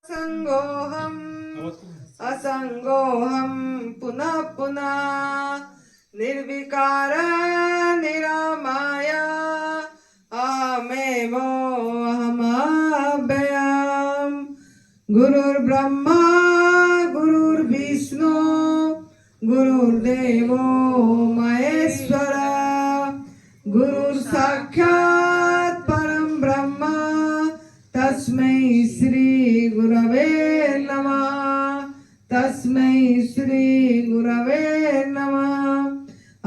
असंगोहम असंगोहम पुनः पुनः निर्विकार निरामय अहमेव अहमव्ययम् गुरुर्ब्रह्मा गुरुर्विष्णु गुरुर्देवो महेश्वर गुरुर्साक्षात् परं ब्रह्म तस्मै श्री गुरवे नमः तस्मै श्री गुरवे नमः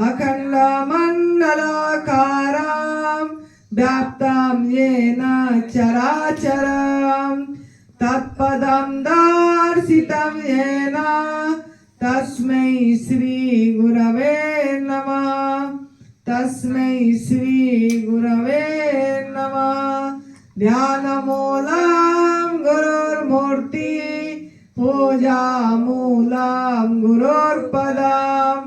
अखण्डमण्डलाकारं व्याप्तं येन चराचरं तत्पदं दर्शितं येन तस्मै श्री गुरवे नमः तस्मै श्री गुरवे नमः ध्यानमूलं गुरुर्मूर्ति पूजामूलं गुरुर्पदं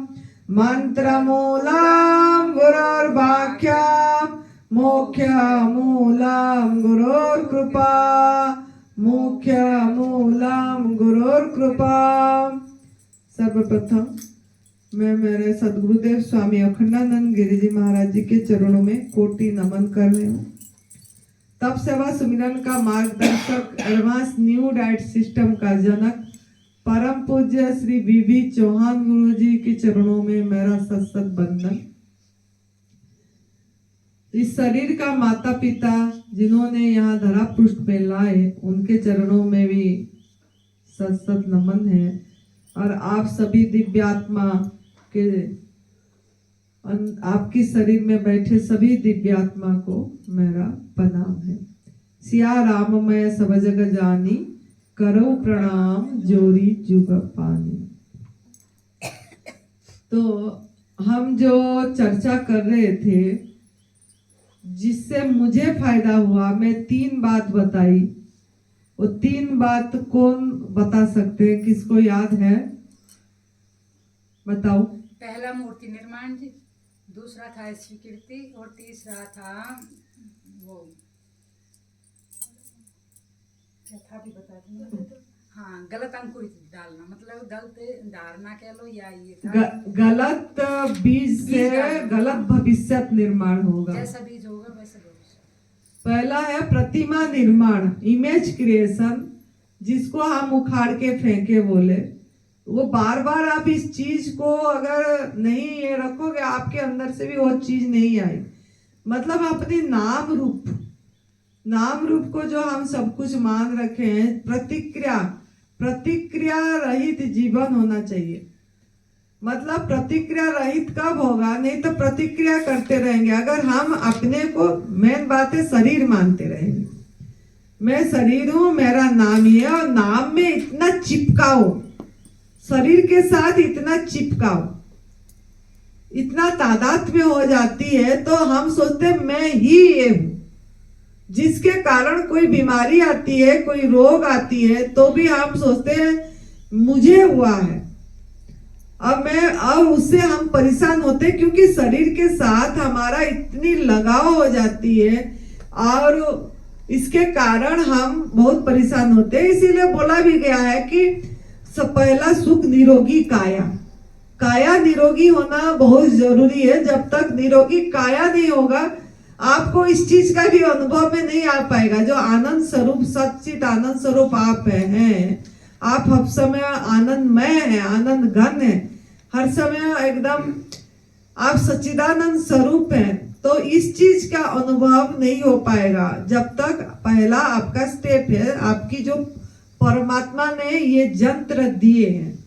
मंत्रमूलं गुरुर्वाक्यं मोक्षमूलं गुरुर्कृपा मोक्षमूलं गुरुर्कृपा। सर्वप्रथम मैं मेरे सदगुरुदेव स्वामी अखंडानंद गिरि जी महाराज जी के चरणों में कोटि नमन कर रही हूँ। तप सेवा सुमिरन का मार्गदर्शक एडवांस न्यू डाइट सिस्टम का जनक परम पूज्य श्री बीबी चौहान गुरु जी के चरणों में मेरा सत बंदन। इस शरीर का माता पिता जिन्होंने यहाँ धरा पृष्ठ में लाए उनके चरणों में भी सत नमन है और आप सभी दिव्यात्मा के आपकी शरीर में बैठे सभी दिव्यात्मा को मेरा प्रणाम है। सिया राम मैं सब जग जानी करो प्रणाम जोरी जुग पानी। तो हम जो चर्चा कर रहे थे जिससे मुझे फायदा हुआ, मैं 3 बात बताई। वो 3 बात कौन बता सकते हैं? किसको याद है? बताओ। पहला मूर्ति निर्माण जी, दूसरा था स्वीकृति और तीसरा था वो क्या था भी बता दूं। हाँ, गलत अंकुरित डालना, मतलब गलत धारणा कह लो या ये था गलत बीज से गलत भविष्य निर्माण होगा। जैसा बीज होगा वैसा भविष्य। पहला है प्रतिमा निर्माण, इमेज क्रिएशन, जिसको हम उखाड़ के फेंके बोले। वो बार बार आप इस चीज को अगर नहीं ये रखोगे आपके अंदर से भी वो चीज नहीं आई। मतलब अपने नाम रूप को जो हम सब कुछ मान रखे हैं, प्रतिक्रिया रहित जीवन होना चाहिए। मतलब प्रतिक्रिया रहित कब होगा? नहीं तो प्रतिक्रिया करते रहेंगे। अगर हम अपने को मेन बात है शरीर मानते रहेंगे, मैं शरीर हूं, मेरा नाम ही है, और नाम में इतना चिपकाओ, शरीर के साथ इतना चिपकाओ, इतना तादाद में हो जाती है तो हम सोचते हैं मैं ही ये हूं। जिसके कारण कोई बीमारी आती है, कोई रोग आती है तो भी हम सोचते हैं मुझे हुआ है। अब उससे हम परेशान होते हैं क्योंकि शरीर के साथ हमारा इतनी लगाव हो जाती है और इसके कारण हम बहुत परेशान होते हैं। इसीलिए बोला भी गया है कि पहला सुख निरोगी काया निरोगी होना बहुत जरूरी है। जब तक निरोगी काया नहीं होगा आपको इस चीज का भी अनुभव में नहीं आ पाएगा। जो आनंद स्वरूप सच्चित आनंद स्वरूप आप हैं, आप हर समय आनंदमय है, आनंद घन है, हर समय एकदम आप सच्चिदानंद स्वरूप हैं। तो इस चीज का अनुभव नहीं हो पाएगा जब तक पहला आपका स्टेप है। आपकी जो परमात्मा ने ये यंत्र दिए हैं,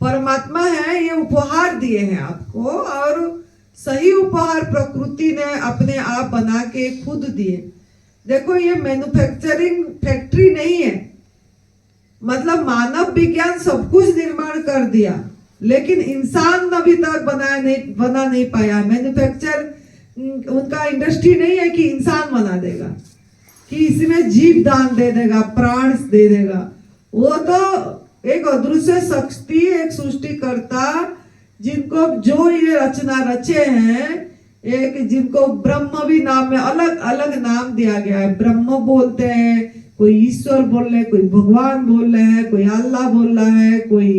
परमात्मा है, ये उपहार दिए हैं आपको, और सही उपहार प्रकृति ने अपने आप बना के खुद दिए। देखो ये मैन्युफैक्चरिंग फैक्ट्री नहीं है। मतलब मानव विज्ञान सब कुछ निर्माण कर दिया लेकिन इंसान अभी तक बना नहीं पाया। मैन्युफैक्चर उनका इंडस्ट्री नहीं है कि इंसान बना देगा, कि इसमें जीव दान दे देगा, प्राण दे देगा। वो तो एक अदृश्य शक्ति, एक सृष्टिकर्ता, जिनको जो ये रचना रचे हैं, एक जिनको ब्रह्म भी नाम में अलग अलग नाम दिया गया है। ब्रह्म बोलते हैं, कोई ईश्वर बोल रहे, कोई भगवान बोल रहे हैं, कोई अल्लाह बोल रहा है, कोई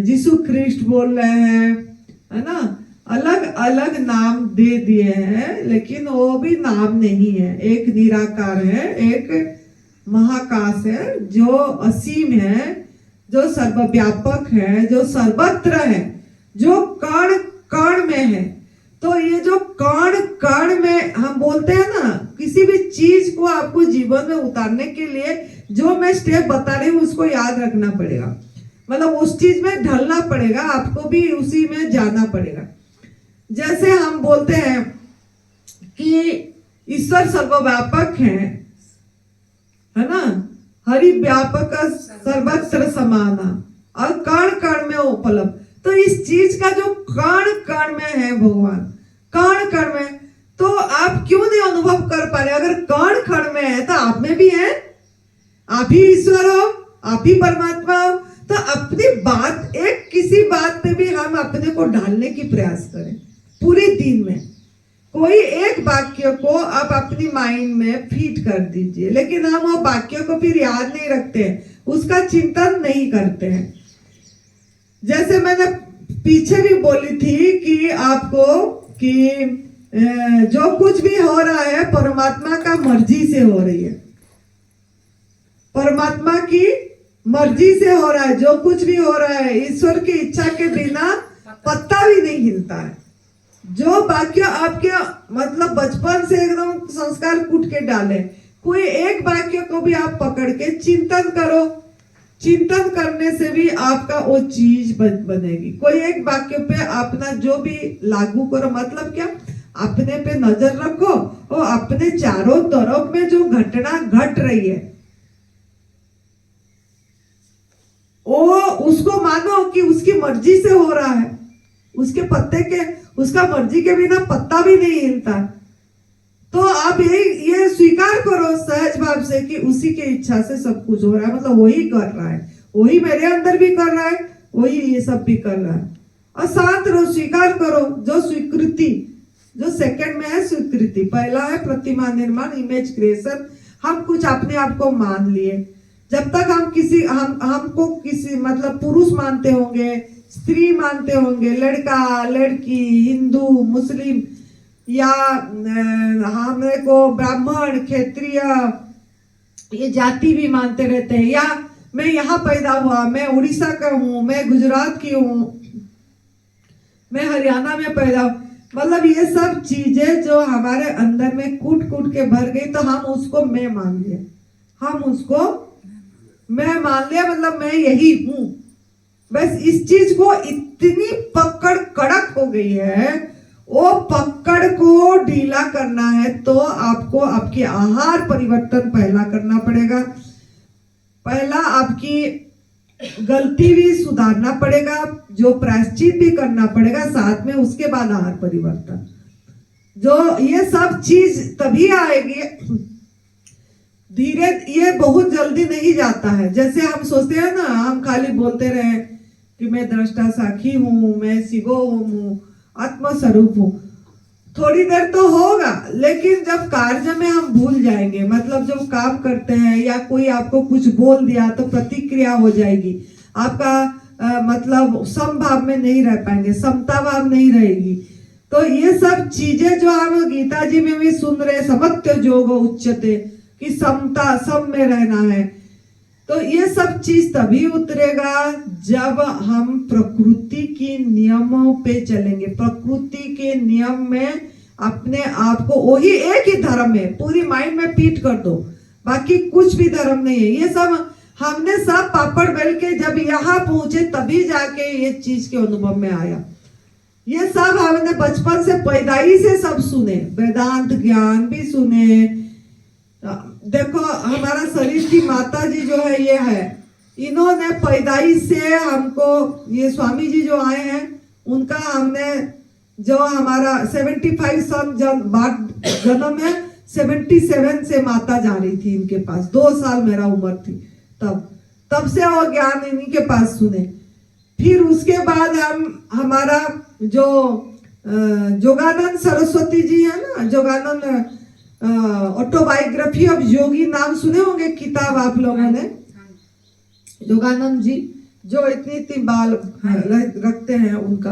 यीशु ख्रिस्ट बोल रहे हैं, है ना। अलग अलग नाम दे दिए हैं, लेकिन वो भी नाम नहीं है। एक निराकार है, एक महाकाश है जो असीम है, जो सर्वव्यापक है, जो सर्वत्र है, जो कण कण में है। तो ये जो कण कण में हम बोलते हैं ना, किसी भी चीज को आपको जीवन में उतारने के लिए जो मैं स्टेप बता रही हूँ उसको याद रखना पड़ेगा, मतलब उस चीज में ढलना पड़ेगा, आपको भी उसी में जाना पड़ेगा। जैसे हम बोलते हैं कि ईश्वर सर्वव्यापक है ना, हरि व्यापक सर्वत्र समाना, और कण कण में उपलब्ध। तो इस चीज का जो कण कण में है भगवान, कण कण में, तो आप क्यों नहीं अनुभव कर पा रहे? अगर कण कण में है तो आप में भी है, आप ही ईश्वर हो, आप ही परमात्मा हो। तो अपनी बात, एक किसी बात पे भी हम अपने को ढालने की प्रयास करें पूरे दिन में। कोई एक वाक्य को आप अपनी माइंड में फीड कर दीजिए, लेकिन हम वो वाक्य को फिर याद नहीं रखते हैं, उसका चिंतन नहीं करते हैं। जैसे मैंने पीछे भी बोली थी कि आपको कि जो कुछ भी हो रहा है परमात्मा का मर्जी से हो रही है, परमात्मा की मर्जी से हो रहा है। जो कुछ भी हो रहा है ईश्वर की इच्छा के बिना पत्ता भी नहीं हिलता है। जो वाक्य आपके मतलब बचपन से एकदम संस्कार कूट के डाले, कोई एक वाक्य को भी आप पकड़ के चिंतन करो, चिंतन करने से भी आपका वो चीज बनेगी। कोई एक वाक्य पे अपना जो भी लागू करो, मतलब क्या, अपने पे नजर रखो और अपने चारों तरफ में जो घटना घट रही है वो उसको मानो कि उसकी मर्जी से हो रहा है। उसके पत्ते के, उसका मर्जी के बिना पत्ता भी नहीं हिलता। तो आप ये स्वीकार करो सहज भाव से कि उसी के इच्छा से सब कुछ हो रहा है, मतलब वही कर रहा है, वही मेरे अंदर भी कर रहा है, वही ये सब भी कर रहा है। और शांत रहो, स्वीकार करो। जो स्वीकृति, जो सेकंड में है स्वीकृति, पहला है प्रतिमा निर्माण, इमेज क्रिएशन। हम कुछ अपने आप को मान लिए। जब तक हम किसी हमको किसी मतलब पुरुष मानते होंगे, स्त्री मानते होंगे, लड़का लड़की, हिंदू मुस्लिम, या हमरे को ब्राह्मण क्षत्रिय ये जाति भी मानते रहते हैं, या मैं यहाँ पैदा हुआ, मैं उड़ीसा का हूँ, मैं गुजरात की हूँ, मैं हरियाणा में पैदा हूँ, मतलब ये सब चीजें जो हमारे अंदर में कूट कूट के भर गई, तो हम उसको मैं मान लिया, हम उसको मैं मान लिया, मतलब मैं यही हूँ। बस इस चीज को इतनी पकड़ कड़क हो गई है, वो पकड़ को ढीला करना है तो आपको आपके आहार परिवर्तन पहला करना पड़ेगा। पहला आपकी गलती भी सुधारना पड़ेगा, जो प्रायश्चित भी करना पड़ेगा साथ में, उसके बाद आहार परिवर्तन। जो ये सब चीज तभी आएगी धीरे, ये बहुत जल्दी नहीं जाता है। जैसे हम सोचते हैं ना, हम खाली बोलते रहे कि मैं दृष्टा साक्षी हूँ, मैं शिवोम हूँ, आत्मस्वरूप हूँ, थोड़ी देर तो होगा, लेकिन जब कार्य में हम भूल जाएंगे, मतलब जब काम करते हैं या कोई आपको कुछ बोल दिया तो प्रतिक्रिया हो जाएगी, आपका मतलब समभाव में नहीं रह पाएंगे, समता भाव नहीं रहेगी। तो ये सब चीजें जो हम गीता जी में भी सुन रहे, समत्व जोग उच्चते, कि समता, सम में रहना है, तो ये सब चीज तभी उतरेगा जब हम प्रकृति की नियमों पे चलेंगे। प्रकृति के नियम में अपने आप को, वही एक ही धर्म है, पूरी माइंड में फीट कर दो, बाकी कुछ भी धर्म नहीं है। ये सब हमने सब पापड़ बेल के जब यहाँ पहुंचे तभी जाके ये चीज के अनुभव में आया। ये सब हमने बचपन से पैदाई से सब सुने, वेदांत ज्ञान भी सुने। देखो हमारा शरीर की माता जी जो है, ये है, इन्होंने पैदाई से हमको, ये स्वामी जी जो आए हैं उनका हमने जो हमारा 75 सन जन्म है, 77 से माता जा रही थी इनके पास, 2 साल मेरा उम्र थी तब से वो ज्ञान इन्हीं के पास सुने। फिर उसके बाद हमारा जो जोगानंद सरस्वती जी है ना, जोगानंद ऑटोबायोग्राफी ऑफ योगी नाम सुने होंगे किताब आप लोगों ने, योगानंद जी जो इतनी इतनी बाल रखते हैं उनका,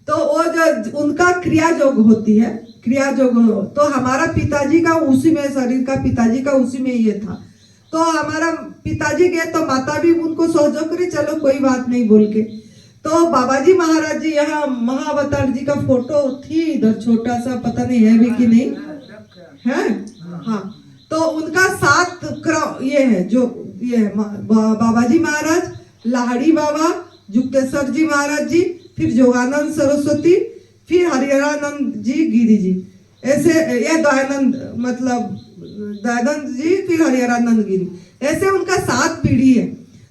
तो वो जो उनका क्रिया योग होती है, क्रिया योग तो हमारा पिताजी का उसी में, शरीर का पिताजी का उसी में ये था। तो हमारा पिताजी गए तो माता भी उनको सहयोग करी, चलो कोई बात नहीं बोल के। तो बाबाजी महाराज जी, यहाँ महाअवतार जी का फोटो थी इधर, छोटा सा, पता नहीं है भी कि नहीं है, हाँ। तो उनका 7 ये है, जो ये है बाबाजी महाराज, लाहड़ी बाबा, जुक्तेश्वर जी महाराज जी, फिर योगानंद सरस्वती, फिर हरिहरानंद जी गिरी जी, ऐसे ये दयानंद, मतलब दयानंद जी, फिर हरिहरानंद गिरी, ऐसे उनका 7 पीढ़ी है।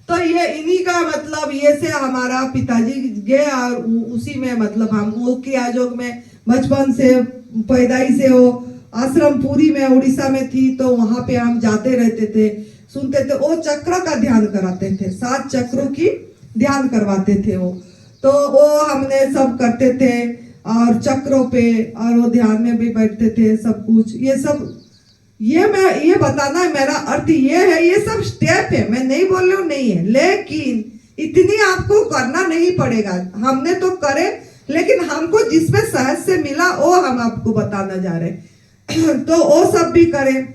तो ये इन्हीं का मतलब ये से हमारा पिताजी गए और उसी में मतलब हम वो क्रिया योग में बचपन से, पैदाइश से वो आश्रम पुरी में उड़ीसा में थी, तो वहां पे हम जाते रहते थे, सुनते थे। वो चक्र का ध्यान कराते थे, 7 चक्रों की ध्यान करवाते थे वो, तो वो हमने सब करते थे और चक्रों पे, और वो ध्यान में भी बैठते थे, सब कुछ ये सब। ये मैं ये बताना है, मेरा अर्थ ये है, ये सब स्टेप है, मैं नहीं बोल रही हूँ नहीं है, लेकिन इतनी आपको करना नहीं पड़ेगा। हमने तो करे, लेकिन हमको जिसमें सहज से मिला वो हम आपको बताना जा रहे हैं। तो वो सब भी करें।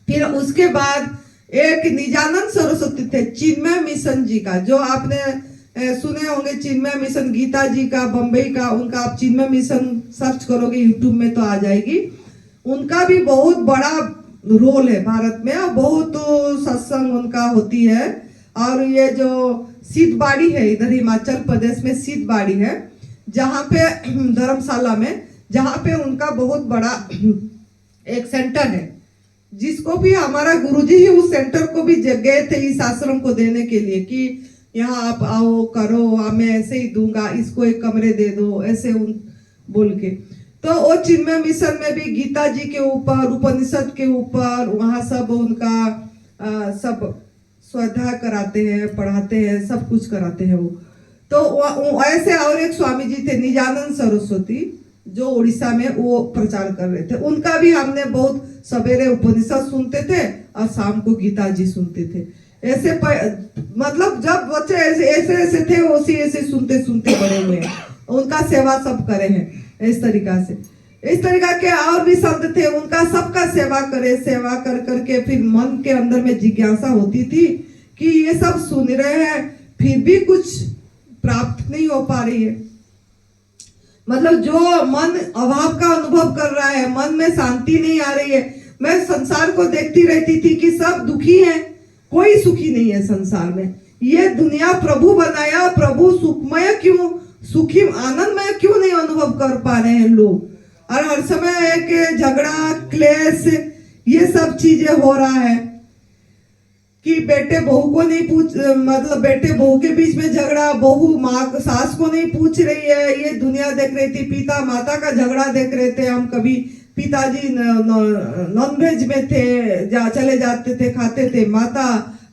फिर उसके बाद एक निजानंद सरस्वती थे, चिन्मय मिशन जी का, जो आपने सुने होंगे, चिन्मय मिशन गीता जी का, बम्बई का, उनका आप चिन्मय मिशन सर्च करोगे यूट्यूब में तो आ जाएगी। उनका भी बहुत बड़ा रोल है भारत में, और बहुत सत्संग उनका होती है। और ये जो सिद्धबाड़ी है इधर हिमाचल प्रदेश में, सिद्धबाड़ी है जहाँ पे धर्मशाला में, जहाँ पे उनका बहुत बड़ा एक सेंटर है, जिसको भी हमारा गुरुजी ही उस सेंटर को भी गए थे इस आश्रम को देने के लिए कि यहाँ आप आओ, करो, मैं ऐसे ही दूंगा, इसको एक कमरे दे दो, ऐसे उन बोल के। तो वो चिन्मय मिशन में भी गीता जी के ऊपर, उपनिषद के ऊपर, वहाँ सब उनका सब श्रद्धा कराते हैं, पढ़ाते हैं, सब कुछ कराते हैं वो। तो ऐसे और एक स्वामी जी थे निजानंद सरस्वती, जो उड़ीसा में वो प्रचार कर रहे थे। उनका भी हमने बहुत सवेरे उपनिषद सुनते थे और शाम को गीता जी सुनते थे। ऐसे मतलब जब बच्चे ऐसे ऐसे थे, उसी ऐसे सुनते सुनते बड़े हुए हैं। उनका सेवा सब करे हैं इस तरीका से। इस तरीका के और भी संत थे, उनका सबका सेवा करे, सेवा कर करके फिर मन के अंदर में जिज्ञासा होती थी कि ये सब सुन रहे हैं, फिर भी कुछ प्राप्त नहीं हो पा रही है। मतलब जो मन अभाव का अनुभव कर रहा है, मन में शांति नहीं आ रही है। मैं संसार को देखती रहती थी कि सब दुखी हैं, कोई सुखी नहीं है संसार में। ये दुनिया प्रभु बनाया, प्रभु सुखमय क्यों, सुखी आनंदमय क्यों नहीं अनुभव कर पा रहे हैं लोग। और हर समय एक झगड़ा, क्लेश, ये सब चीजें हो रहा है कि बेटे बहू को नहीं पूछ, मतलब बेटे बहू के बीच में झगड़ा, बहू माँ सास को नहीं पूछ रही है। ये दुनिया देख रही थी, पिता माता का झगड़ा देख रहे थे हम। कभी पिताजी नॉनवेज में थे, चले जाते थे, खाते थे, माता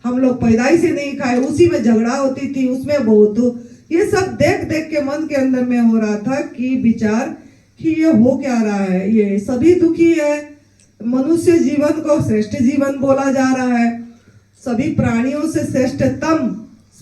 हम लोग पैदाइश से नहीं खाए, उसी में झगड़ा होती थी, उसमें बहुत। ये सब देख देख के मन के अंदर में हो रहा था कि विचार कि ये हो क्या रहा है, ये सभी दुखी है। मनुष्य जीवन को श्रेष्ठ जीवन बोला जा रहा है, सभी प्राणियों से श्रेष्ठतम,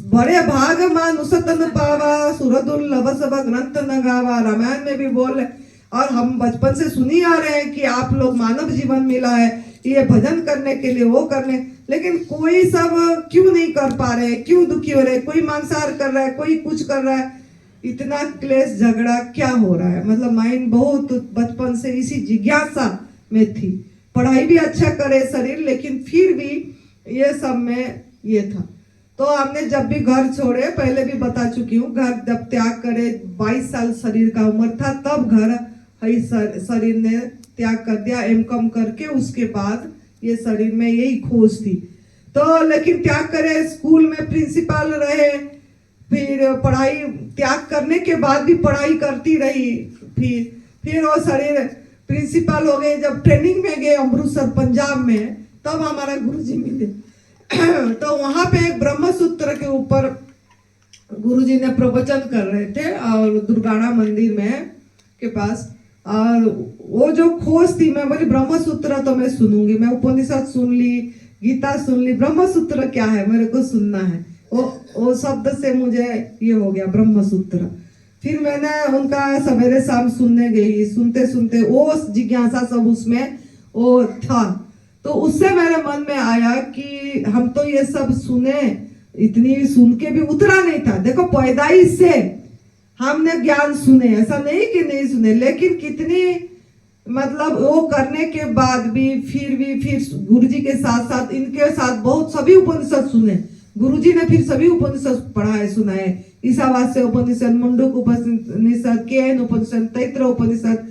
बड़े भाग मानुष तन पावा, सुरदुर्लभ सब ग्रंथ न गावा, रामायण में भी बोल। और हम बचपन से सुनी आ रहे हैं कि आप लोग मानव जीवन मिला है ये भजन करने के लिए, वो करने, लेकिन कोई सब क्यों नहीं कर पा रहे, क्यों दुखी हो रहे, कोई मांसाहार कर रहा है, कोई कुछ कर रहा है। इतना क्लेश झगड़ा क्या हो रहा है। मतलब माइंड बहुत बचपन से इसी जिज्ञासा में थी। पढ़ाई भी अच्छा करे शरीर, लेकिन फिर भी ये सब में ये था। तो हमने जब भी घर छोड़े, पहले भी बता चुकी हूँ, घर जब त्याग करे, 22 साल शरीर का उम्र था, तब घर शरीर ने त्याग कर दिया एमकॉम करके। उसके बाद ये शरीर में यही खोज थी। तो लेकिन त्याग करे, स्कूल में प्रिंसिपल रहे, फिर पढ़ाई त्याग करने के बाद भी पढ़ाई करती रही। फिर वो शरीर प्रिंसिपल हो गए। जब ट्रेनिंग में गए अमृतसर पंजाब में, तब हमारा गुरुजी मिले। तो वहां पे एक ब्रह्म सूत्र के ऊपर गुरुजी ने प्रवचन कर रहे थे, और दुर्गाड़ा मंदिर में के पास, और वो जो खोज थी, मैं बोली ब्रह्म सूत्र तो मैं सुनूंगी, मैं उपनिषद सुन ली, गीता सुन ली, ब्रह्म सूत्र क्या है मेरे को सुनना है। वो शब्द से मुझे ये हो गया ब्रह्म सूत्र। फिर मैंने उनका सवेरे शाम सुनने गई, सुनते सुनते वो जिज्ञासा सब उसमें वो था। तो उससे मेरे मन में आया कि हम तो ये सब सुने, इतनी सुन के भी उतरा नहीं था। देखो पैदाइश से हमने ज्ञान सुने, ऐसा नहीं कि नहीं सुने, लेकिन कितनी मतलब वो करने के बाद भी फिर गुरुजी के साथ साथ इनके साथ बहुत सभी उपनिषद सुने। गुरुजी ने फिर सभी उपनिषद पढ़ाए सुनाए, ईशावास्य उपनिषद, मुंडक उपनिषद, केन उपनिषद, तैत्र उपनिषद,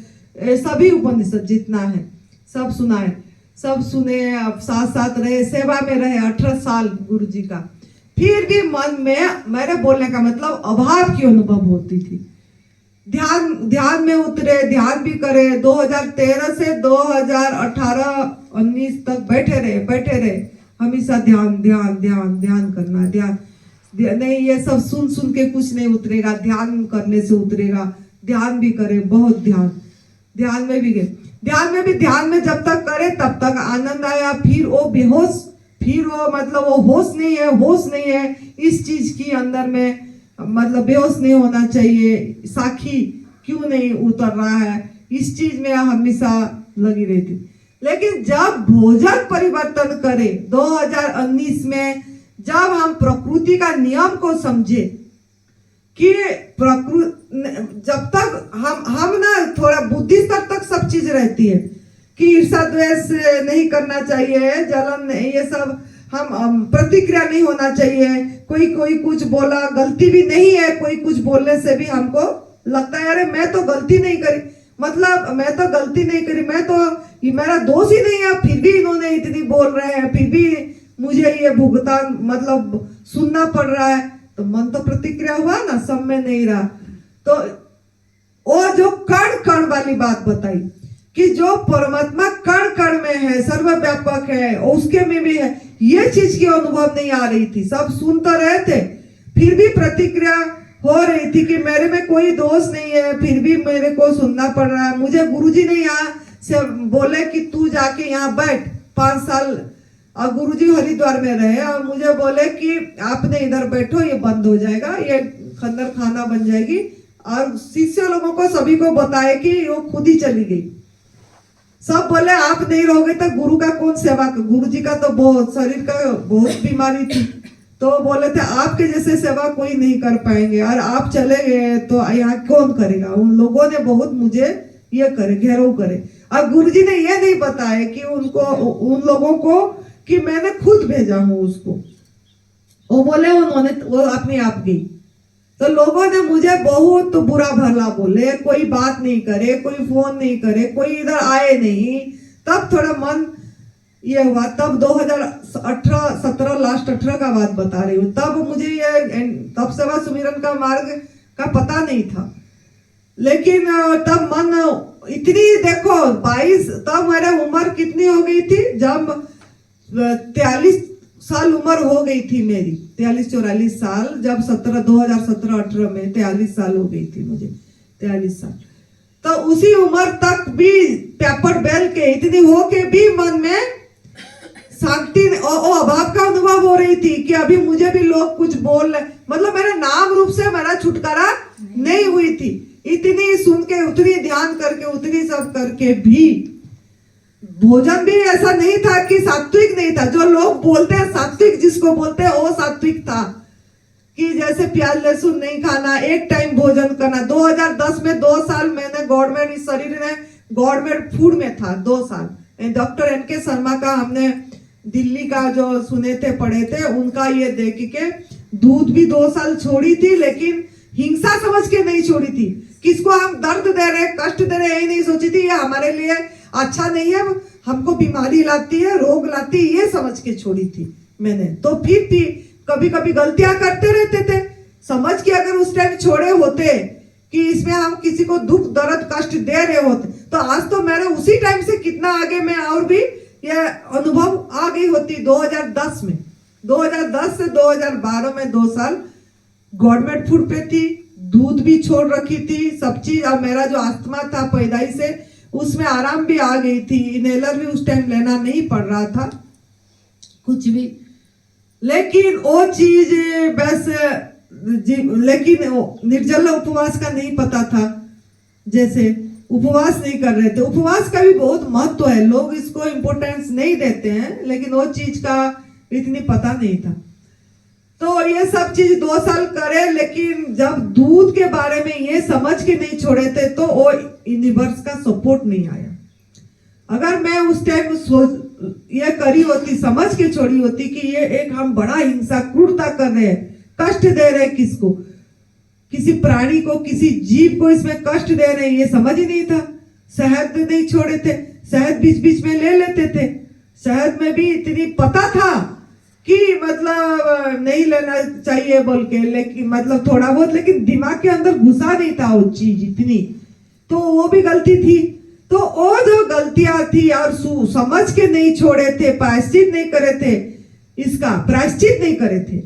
सभी उपनिषद जितना है सब सुनाए, सब सुने। अब साथ साथ रहे, सेवा में रहे 18 साल गुरुजी का। फिर भी मन में मेरे बोलने का मतलब अभाव की अनुभव होती थी। ध्यान में उतरे, ध्यान भी करे, 2013 से 2018-19 तक बैठे रहे, हमेशा ध्यान ध्यान ध्यान ध्यान करना, ध्यान नहीं, ये सब सुन सुन के कुछ नहीं उतरेगा, ध्यान करने से उतरेगा। ध्यान भी करे, बहुत ध्यान में भी गए, ध्यान में जब तक करे तब तक आनंद आया। फिर वो बेहोश, फिर वो मतलब वो होश नहीं है इस चीज की अंदर में, मतलब बेहोश नहीं होना चाहिए, साखी क्यों नहीं उतर रहा है, इस चीज में हमेशा लगी रहती। लेकिन जब भोजन परिवर्तन करे 2019 में, जब हम प्रकृति का नियम को समझे कि जब तक हम ना थोड़ा बुद्धि स्तर तक सब चीज रहती है कि ईर्ष्या द्वेष नहीं करना चाहिए, जलन ये सब, हम प्रतिक्रिया नहीं होना चाहिए। कोई कुछ बोला, गलती भी नहीं है, कोई कुछ बोलने से भी हमको लगता है अरे मैं तो गलती नहीं करी, मतलब मैं तो गलती नहीं करी, मैं तो ये मेरा दोष ही नहीं है, फिर भी इन्होंने इतनी बोल रहे हैं, फिर भी मुझे ये भुगतान मतलब सुनना पड़ रहा है। तो मन तो प्रतिक्रिया हुआ ना, सब में नहीं रहा। तो वो जो कण कण वाली बात बताई कि जो परमात्मा कण कण में है, सर्वव्यापक है, उसके में भी है, ये चीज की अनुभव नहीं आ रही थी। सब सुन तो रहे थे, फिर भी प्रतिक्रिया हो रही थी कि मेरे में कोई दोष नहीं है, फिर भी मेरे को सुनना पड़ रहा है। मुझे गुरुजी ने यहाँ से बोले कि तू जाके यहाँ बैठ 5 साल, और गुरुजी हरिद्वार में रहे और मुझे बोले कि आपने इधर बैठो, ये बंद हो जाएगा, ये खंडर खाना बन जाएगी। और शिष्य लोगों को सभी को बताए कि वो खुद ही चली गई। सब बोले आप नहीं रहोगे तो गुरु का कौन सेवा, गुरुजी का तो बहुत शरीर का बहुत बीमारी थी, तो बोले थे आपके जैसे सेवा कोई नहीं कर पाएंगे, और आप चले गए तो यहाँ कौन करेगा। उन लोगों ने बहुत मुझे ये करे, घेराव करे। और गुरुजी ने ये नहीं बताया कि उन लोगों को कि मैंने खुद भेजा हूं उसको। वो बोले वो अपने आप गई। तो लोगों ने मुझे बहुत बुरा भला बोले, कोई बात नहीं करे, कोई फोन नहीं करे, कोई इधर आए नहीं। तब थोड़ा मन ये हुआ। तब 2018-17 लास्ट 18 का बात बता रही हूँ। तब मुझे ये तब सेवा सुमिरन का मार्ग का पता नहीं था, लेकिन तब मन इतनी देखो 22, तब मेरी उम्र कितनी हो गई थी, जब 43 साल उम्र हो गई थी मेरी, 43-44 साल, जब 2017-18 में 43 साल हो गई थी मुझे, 43 साल। तो उसी उम्र तक भी पेपर बेल के इतनी हो के भी मन में शांति और अभाव का अनुभव हो रही थी कि अभी मुझे भी लोग कुछ बोल रहे, मतलब मेरे नाम रूप से मेरा छुटकारा नहीं हुई थी। इतनी सुन के, उतनी ध्यान करके, उतनी सब करके भी भोजन भी ऐसा नहीं था कि सात्विक नहीं था। जो लोग बोलते हैं सात्विक, जिसको बोलते हैं वो सात्विक था कि जैसे प्याज लहसुन नहीं खाना, एक टाइम भोजन करना। 2010 में 2 साल मैंने गवर्नमेंट, इस शरीर में गवर्नमेंट फूड में था 2 साल। डॉक्टर NK शर्मा का हमने दिल्ली का जो सुने थे, पढ़े थे, उनका ये देख के दूध भी 2 साल छोड़ी थी, लेकिन हिंसा समझ के नहीं छोड़ी थी। किसको हम दर्द दे रहे, कष्ट दे रहे, यही नहीं सोची थी, ये हमारे लिए अच्छा नहीं है, हमको बीमारी लाती है, रोग लाती है, ये समझ के छोड़ी थी मैंने। तो फिर भी कभी कभी गलतियां करते रहते थे, समझ के अगर उस टाइम छोड़े होते कि इसमें हम किसी को दुख दर्द कष्ट दे रहे होते, तो आज तो मेरे उसी टाइम से कितना आगे में और भी ये अनुभव आ गई होती। 2010 में, 2010 से 2012 में 2 साल गवर्नमेंट फूड पे थी, दूध भी छोड़ रखी थी, सब चीज। और मेरा जो अस्थमा था पैदाइश से, उसमें आराम भी आ गई थी, इनहेलर भी उस टाइम लेना नहीं पड़ रहा था कुछ भी। लेकिन वो चीज बस लेकिन निर्जला उपवास का नहीं पता था, जैसे उपवास नहीं कर रहे थे। उपवास का भी बहुत महत्व है, लोग इसको इम्पोर्टेंस नहीं देते हैं, लेकिन वो चीज का इतनी पता नहीं था। तो ये सब चीज 2 साल करे, लेकिन जब दूध के बारे में ये समझ के नहीं छोड़े थे तो वो यूनिवर्स का सपोर्ट नहीं आया। अगर मैं उस टाइम ये करी होती, समझ के छोड़ी होती कि ये एक हम बड़ा हिंसा क्रूरता कर रहे हैं, कष्ट दे रहे हैं, किसको, किसी प्राणी को, किसी जीव को इसमें कष्ट दे रहे हैं, ये समझ ही नहीं था। शहद नहीं छोड़े थे, शहद बीच बीच में ले लेते थे। शहद में भी इतनी पता था कि मतलब नहीं लेना चाहिए बोल के, लेकिन मतलब थोड़ा बहुत, लेकिन दिमाग के अंदर घुसा नहीं था वो चीज इतनी, तो वो भी गलती थी। तो वो जो गलतियां थी और समझ के नहीं छोड़े थे, प्रायश्चित नहीं करे थे, इसका प्रायश्चित नहीं करे थे,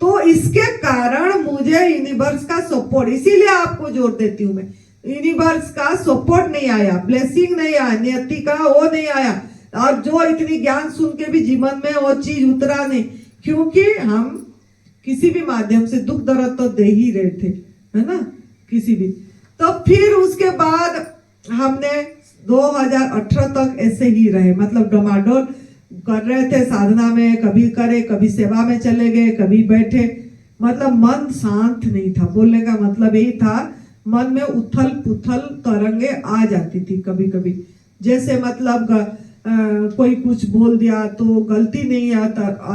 तो इसके कारण मुझे यूनिवर्स का सपोर्ट, इसीलिए आपको जोर देती हूं मैं, यूनिवर्स का सपोर्ट नहीं आया, ब्लेसिंग नहीं आया, नियति का वो नहीं आया। और जो इतनी ज्ञान सुन के भी जीवन में वो चीज उतरा नहीं, क्योंकि हम किसी भी माध्यम से दुख दर्द तो दे ही रहे थे, है ना, किसी भी। तो फिर उसके बाद हमने 2018 तक ऐसे ही रहे, मतलब डमाडोल कर रहे थे साधना में, कभी करे, कभी सेवा में चले गए, कभी बैठे, मतलब मन शांत नहीं था। बोलने का मतलब यही था, मन में उथल पुथल तरंगे आ जाती थी कभी कभी, जैसे मतलब कोई कुछ बोल दिया तो गलती नहीं आ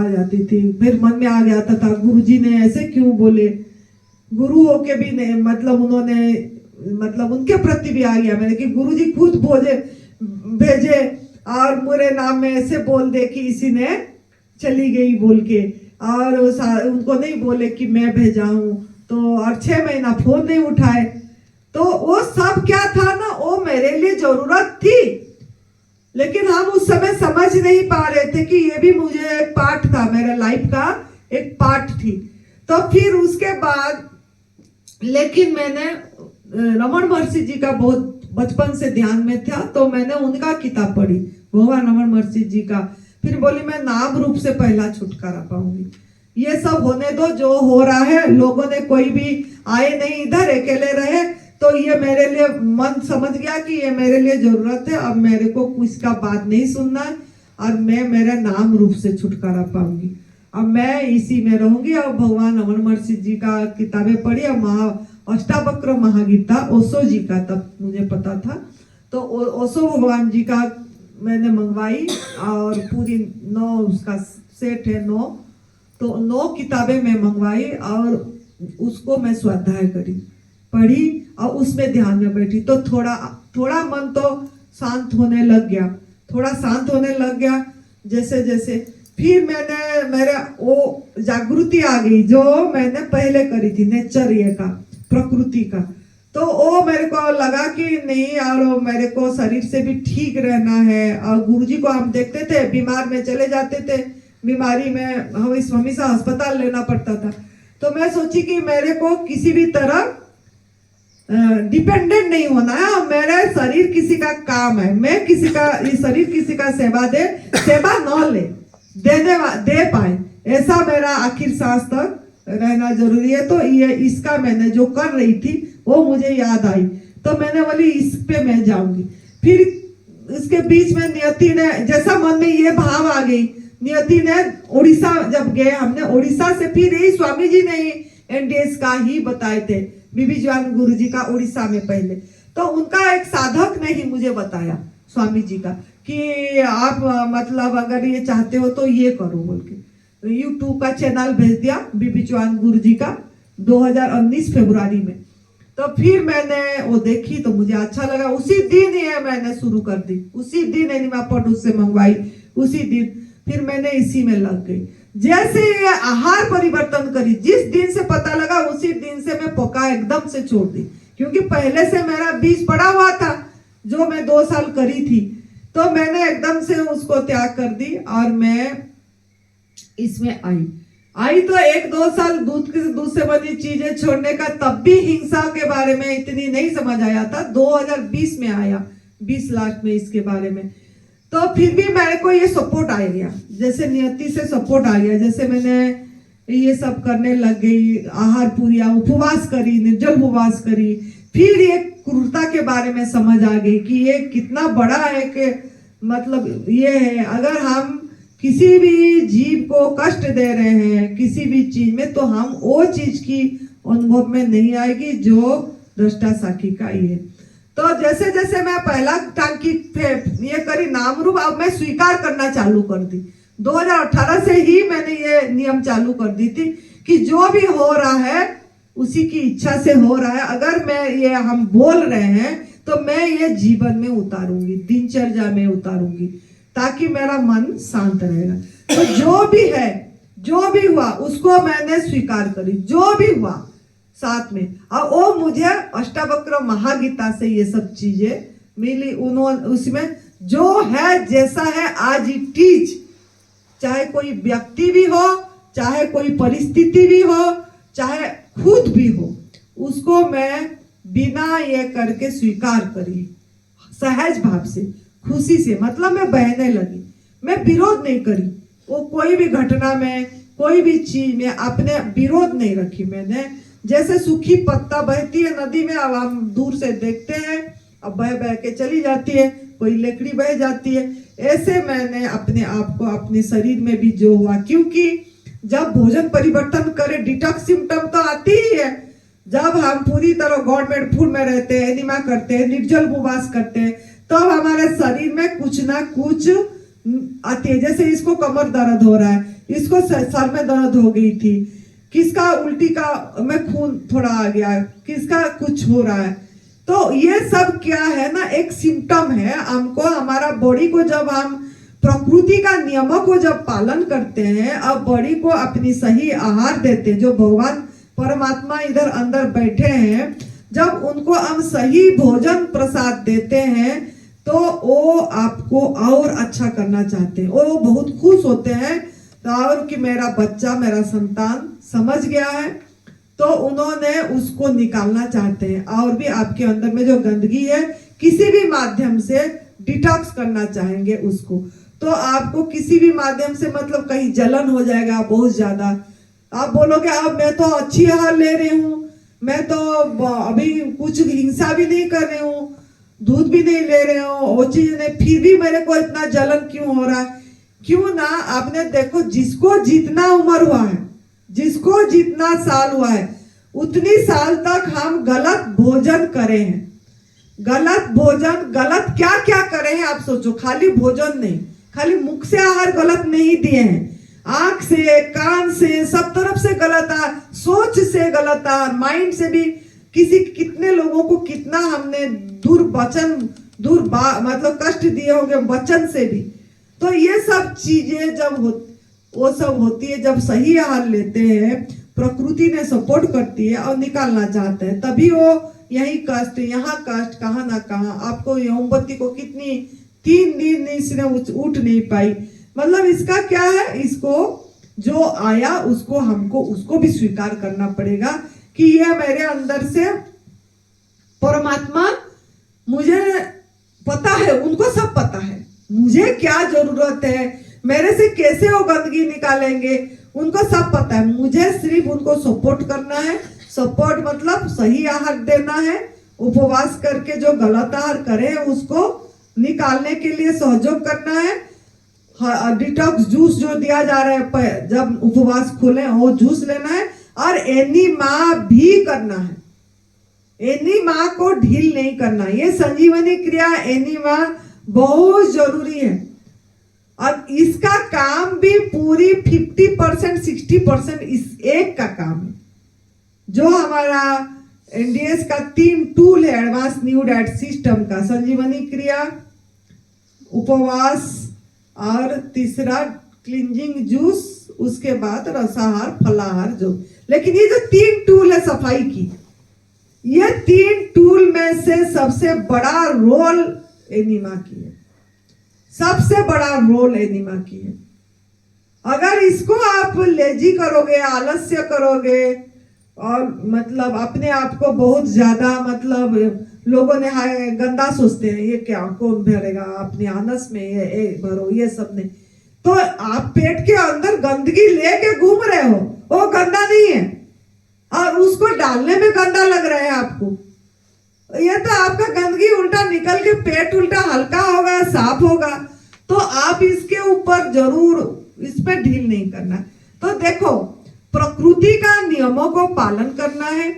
जाती थी, फिर मन में आ जाता था गुरुजी ने ऐसे क्यों बोले, गुरुओं के भी नहीं, मतलब उन्होंने, मतलब उनके प्रति भी आ गया मैंने कि गुरुजी खुद भेजे और मेरे नाम में ऐसे बोल दे कि इसी ने चली गई बोल के, और उनको नहीं बोले कि मैं भेजा हूं, तो और 6 महीना फोन नहीं उठाए। तो वो सब क्या था ना, वो मेरे लिए जरूरत थी, लेकिन हम उस समय समझ नहीं पा रहे थे कि ये भी मुझे एक पार्ट था, मेरे लाइफ का एक पार्ट थी। तो फिर उसके बाद, लेकिन मैंने रमन महर्षि जी का बहुत बचपन से ध्यान में था, तो मैंने उनका किताब पढ़ी, भगवान रमन महर्षि जी का। फिर बोली मैं नाम रूप से पहला छुटकारा पाऊंगी, ये सब होने दो, जो हो रहा है, लोगों ने कोई भी आए नहीं इधर, अकेले रहे, तो ये मेरे लिए मन समझ गया कि ये मेरे लिए जरूरत है, अब मेरे को किसी का बात नहीं सुनना है, और मैं मेरे नाम रूप से छुटकारा पाऊंगी, अब मैं इसी में रहूंगी। और भगवान रमन महर्षि जी का किताबें पढ़ी, और अष्टावक्र महागीता ओशो जी का तब मुझे पता था, तो ओशो भगवान जी का मैंने मंगवाई, और पूरी 9 उसका सेट है 9, तो 9 किताबें मैं मंगवाई, और उसको मैं स्वाध्याय करी, पढ़ी, और उसमें ध्यान में बैठी, तो थोड़ा मन तो शांत होने लग गया, थोड़ा शांत होने लग गया जैसे जैसे। फिर मैंने, मेरे वो जागृति आ गई जो मैंने पहले करी थी, नेचर ये का, प्रकृति का, तो वो मेरे को लगा कि नहीं यार, मेरे को शरीर से भी ठीक रहना है। और गुरुजी को हम देखते थे, बीमार में चले जाते थे, बीमारी में हमें हमेशा अस्पताल लेना पड़ता था, तो मैं सोची कि मेरे को किसी भी तरह डिपेंडेंट नहीं होना है, और मेरा शरीर किसी का काम है, मैं किसी का, ये शरीर किसी का सेवा न ले, दे पाए, ऐसा मेरा आखिर सांस तक रहना जरूरी है। तो ये इसका मैंने जो कर रही थी वो मुझे याद आई, तो मैंने बोली इस पे मैं जाऊंगी। फिर इसके बीच में नियति ने, जैसा मन में ये भाव आ गई, नियति ने उड़ीसा जब गए, हमने उड़ीसा से, फिर यही स्वामी जी ने एनडीएस का ही बताए थे, बीबी जवान गुरु जी का उड़ीसा में पहले, तो उनका एक साधक ने ही मुझे बताया स्वामी जी का कि आप मतलब अगर ये चाहते हो तो ये करो बोल के, यूट्यूब का चैनल भेज दिया बीबी जवान गुरु जी का 2019 फरवरी में। तो फिर मैंने वो देखी तो मुझे अच्छा लगा, उसी दिन ये मैंने शुरू कर दी, उसी दिन एनिमा पॉट उससे मंगवाई, उसी दिन फिर मैंने इसी में लग गई। जैसे ये आहार परिवर्तन करी, जिस दिन से पता लगा उसी दिन से मैं पका एकदम से छोड़ दी, क्योंकि पहले से मेरा बीज पड़ा हुआ था जो मैं 2 साल करी थी, तो मैंने एकदम से उसको त्याग कर दी और मैं इसमें आई। आई तो 1-2 साल दूध से बनी चीजें छोड़ने का, तब भी हिंसा के बारे में इतनी नहीं समझ आया था। 2020 में आया, 20 लास्ट में इसके बारे में। तो फिर भी मेरे को ये सपोर्ट आ गया, जैसे नियति से सपोर्ट आ गया। जैसे मैंने ये सब करने लग गई, आहार पूरिया, उपवास करी, निर्जल उपवास करी। फिर ये क्रूरता के बारे में समझ आ गई कि ये कितना बड़ा है, कि मतलब ये है, अगर हम किसी भी जीव को कष्ट दे रहे हैं किसी भी चीज में, तो हम वो चीज की अनुभव में नहीं आएगी जो दृष्टा साखी का ये। तो जैसे जैसे मैं पहला टांकी ये करी नाम रूप, अब मैं स्वीकार करना चालू कर दी। 2018 से ही मैंने ये नियम चालू कर दी थी कि जो भी हो रहा है उसी की इच्छा से हो रहा है। अगर मैं ये हम बोल रहे हैं तो मैं ये जीवन में उतारूंगी, दिनचर्या में उतारूंगी, ताकि मेरा मन शांत रहेगा। तो जो भी है, जो भी हुआ उसको मैंने स्वीकार करी, जो भी हुआ साथ में। और वो मुझे अष्टावक्र महागीता से ये सब चीजें मिली। उन्होंने उसमें जो है जैसा है आज इट इज, चाहे कोई व्यक्ति भी हो, चाहे कोई परिस्थिति भी हो, चाहे खुद भी हो, उसको मैं बिना ये करके स्वीकार करी, सहज भाव से, खुशी से। मतलब मैं बहने लगी, मैं विरोध नहीं करी। वो कोई भी घटना में, कोई भी चीज में अपने विरोध नहीं रखी मैंने। जैसे सूखी पत्ता बहती है नदी में, अब हम दूर से देखते हैं, अब बह बह के चली जाती है, कोई लकड़ी बह जाती है। ऐसे मैंने अपने आप को, अपने शरीर में भी जो हुआ, क्योंकि जब भोजन परिवर्तन करें, डिटॉक्स सिम्टम तो आती ही है। जब हम पूरी तरह गवर्नमेंट फूड में रहते हैं, एनिमा करते हैं, निर्जल उपवास करते हैं, तब तो हमारे शरीर में कुछ ना कुछ आती है। जैसे इसको कमर दर्द हो रहा है, इसको सर में दर्द हो गई थी, किसका उल्टी का में खून थोड़ा आ गया, किसका कुछ हो रहा है। तो ये सब क्या है ना, एक सिम्टम है। हमको, हमारा बॉडी को, जब हम प्रकृति का नियमों को जब पालन करते हैं, अब बॉडी को अपनी सही आहार देते हैं, जो भगवान परमात्मा इधर अंदर बैठे हैं, जब उनको हम सही भोजन प्रसाद देते हैं, तो वो आपको और अच्छा करना चाहते हैं। वो बहुत खुश होते हैं, तो और कि मेरा बच्चा, मेरा संतान समझ गया है, तो उन्होंने उसको निकालना चाहते हैं। और भी आपके अंदर में जो गंदगी है, किसी भी माध्यम से डिटॉक्स करना चाहेंगे उसको। तो आपको किसी भी माध्यम से, मतलब कहीं जलन हो जाएगा बहुत ज्यादा, आप बोलोगे अब मैं तो अच्छी आहार ले रही हूँ, मैं तो अभी कुछ हिंसा भी नहीं कर रही हूँ, दूध भी नहीं ले रहे हो, वो चीज नहीं, फिर भी मेरे को इतना जलन क्यों हो रहा है? क्यों ना, आपने देखो, जिसको जितना उम्र हुआ है, जिसको जितना साल हुआ है, उतनी साल तक हम गलत भोजन करे हैं। गलत भोजन, गलत क्या क्या करे हैं आप सोचो। खाली भोजन नहीं, खाली मुख से आहार गलत नहीं दिए हैं, आंख से, कान से, सब तरफ से गलत आहार, सोच से गलत आहार, माइंड से भी। कितने लोगों को कितना हमने मतलब कष्ट दिए होंगे वचन से भी। तो ये सब चीजें जब वो सब होती है, जब सही आहार लेते हैं, प्रकृति ने सपोर्ट करती है और निकालना चाहते हैं, तभी वो यही कष्ट, यहाँ कष्ट, कहाँ ना कहाँ। आपको मोमबत्ती को कितनी 3 दिन इसने उठ नहीं पाई। मतलब इसका क्या है, इसको जो आया उसको हमको उसको भी स्वीकार करना पड़ेगा कि ये मेरे अंदर से परमात्मा, मुझे पता है, उनको सब पता है मुझे क्या जरूरत है, मेरे से कैसे वो गंदगी निकालेंगे, उनको सब पता है। मुझे सिर्फ उनको सपोर्ट करना है। सपोर्ट मतलब सही आहार देना है, उपवास करके जो गलत आहार करे उसको निकालने के लिए सहयोग करना है। डिटॉक्स जूस जो दिया जा रहा है, जब उपवास खोले वो जूस लेना है, और एनीमा भी करना है। एनीमा को ढील नहीं करना। ये संजीवनी क्रिया एनीमा बहुत जरूरी है, और इसका काम भी पूरी 50% 60% इस एक का काम है। जो हमारा एनडीएस का 3 टूल है एडवांस न्यू डाइट सिस्टम का, संजीवनी क्रिया, उपवास, और तीसरा क्लींजिंग जूस, उसके बाद रसाहार, फलाहार जो। लेकिन ये जो 3 टूल है सफाई की, ये 3 टूल में से सबसे बड़ा रोल एनीमा की है। सबसे बड़ा रोल एनीमा की है। अगर इसको आप लेजी करोगे, आलस्य करोगे और मतलब अपने आप को बहुत ज्यादा मतलब लोगों ने हाय गंदा सोचते हैं, ये क्या कौन भरेगा अपने आनस में, ये भरो, ये सब नहीं। तो आप पेट के अंदर गंदगी लेके घूम रहे हो, वो गंदा नहीं है और उसको डालने में गंदा लग रहा है आपको। ये तो आपका गंदगी उल्टा निकल के पेट उल्टा हल्का होगा, साफ होगा। तो आप इसके ऊपर जरूर इस पर ढील नहीं करना। तो देखो, प्रकृति का नियमों को पालन करना है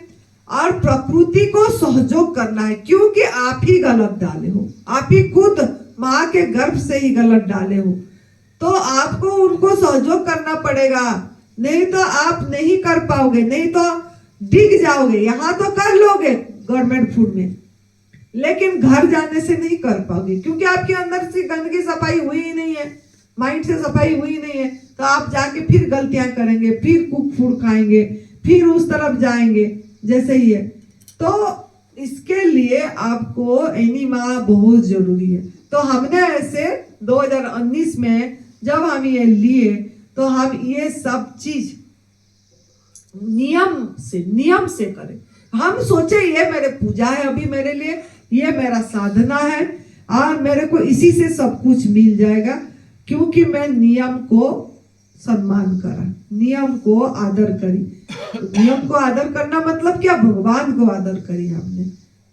और प्रकृति को सहयोग करना है, क्योंकि आप ही गलत डाले हो, आप ही खुद माँ के गर्भ से ही गलत डाले हो। तो आपको उनको सहयोग करना पड़ेगा, नहीं तो आप नहीं कर पाओगे, नहीं तो डिग जाओगे। यहाँ तो कर लोगे गवर्नमेंट फूड में, लेकिन घर जाने से नहीं कर पाओगे, क्योंकि आपके अंदर से गंदगी सफाई हुई ही नहीं है, माइंड से सफाई हुई नहीं है। तो आप जाके फिर गलतियां करेंगे, फिर कुक फूड खाएंगे, फिर उस तरफ जाएंगे जैसे ही है। तो इसके लिए आपको एनिमा बहुत जरूरी है। तो हमने ऐसे 2019 में जब हम ये लिए, तो हम ये सब चीज नियम से करें। हम सोचे ये मेरे पूजा है, अभी मेरे लिए ये मेरा साधना है और मेरे को इसी से सब कुछ मिल जाएगा, क्योंकि मैं नियम को सम्मान करा, नियम को आदर करी। नियम को आदर करना मतलब क्या? भगवान को आदर करी, हमने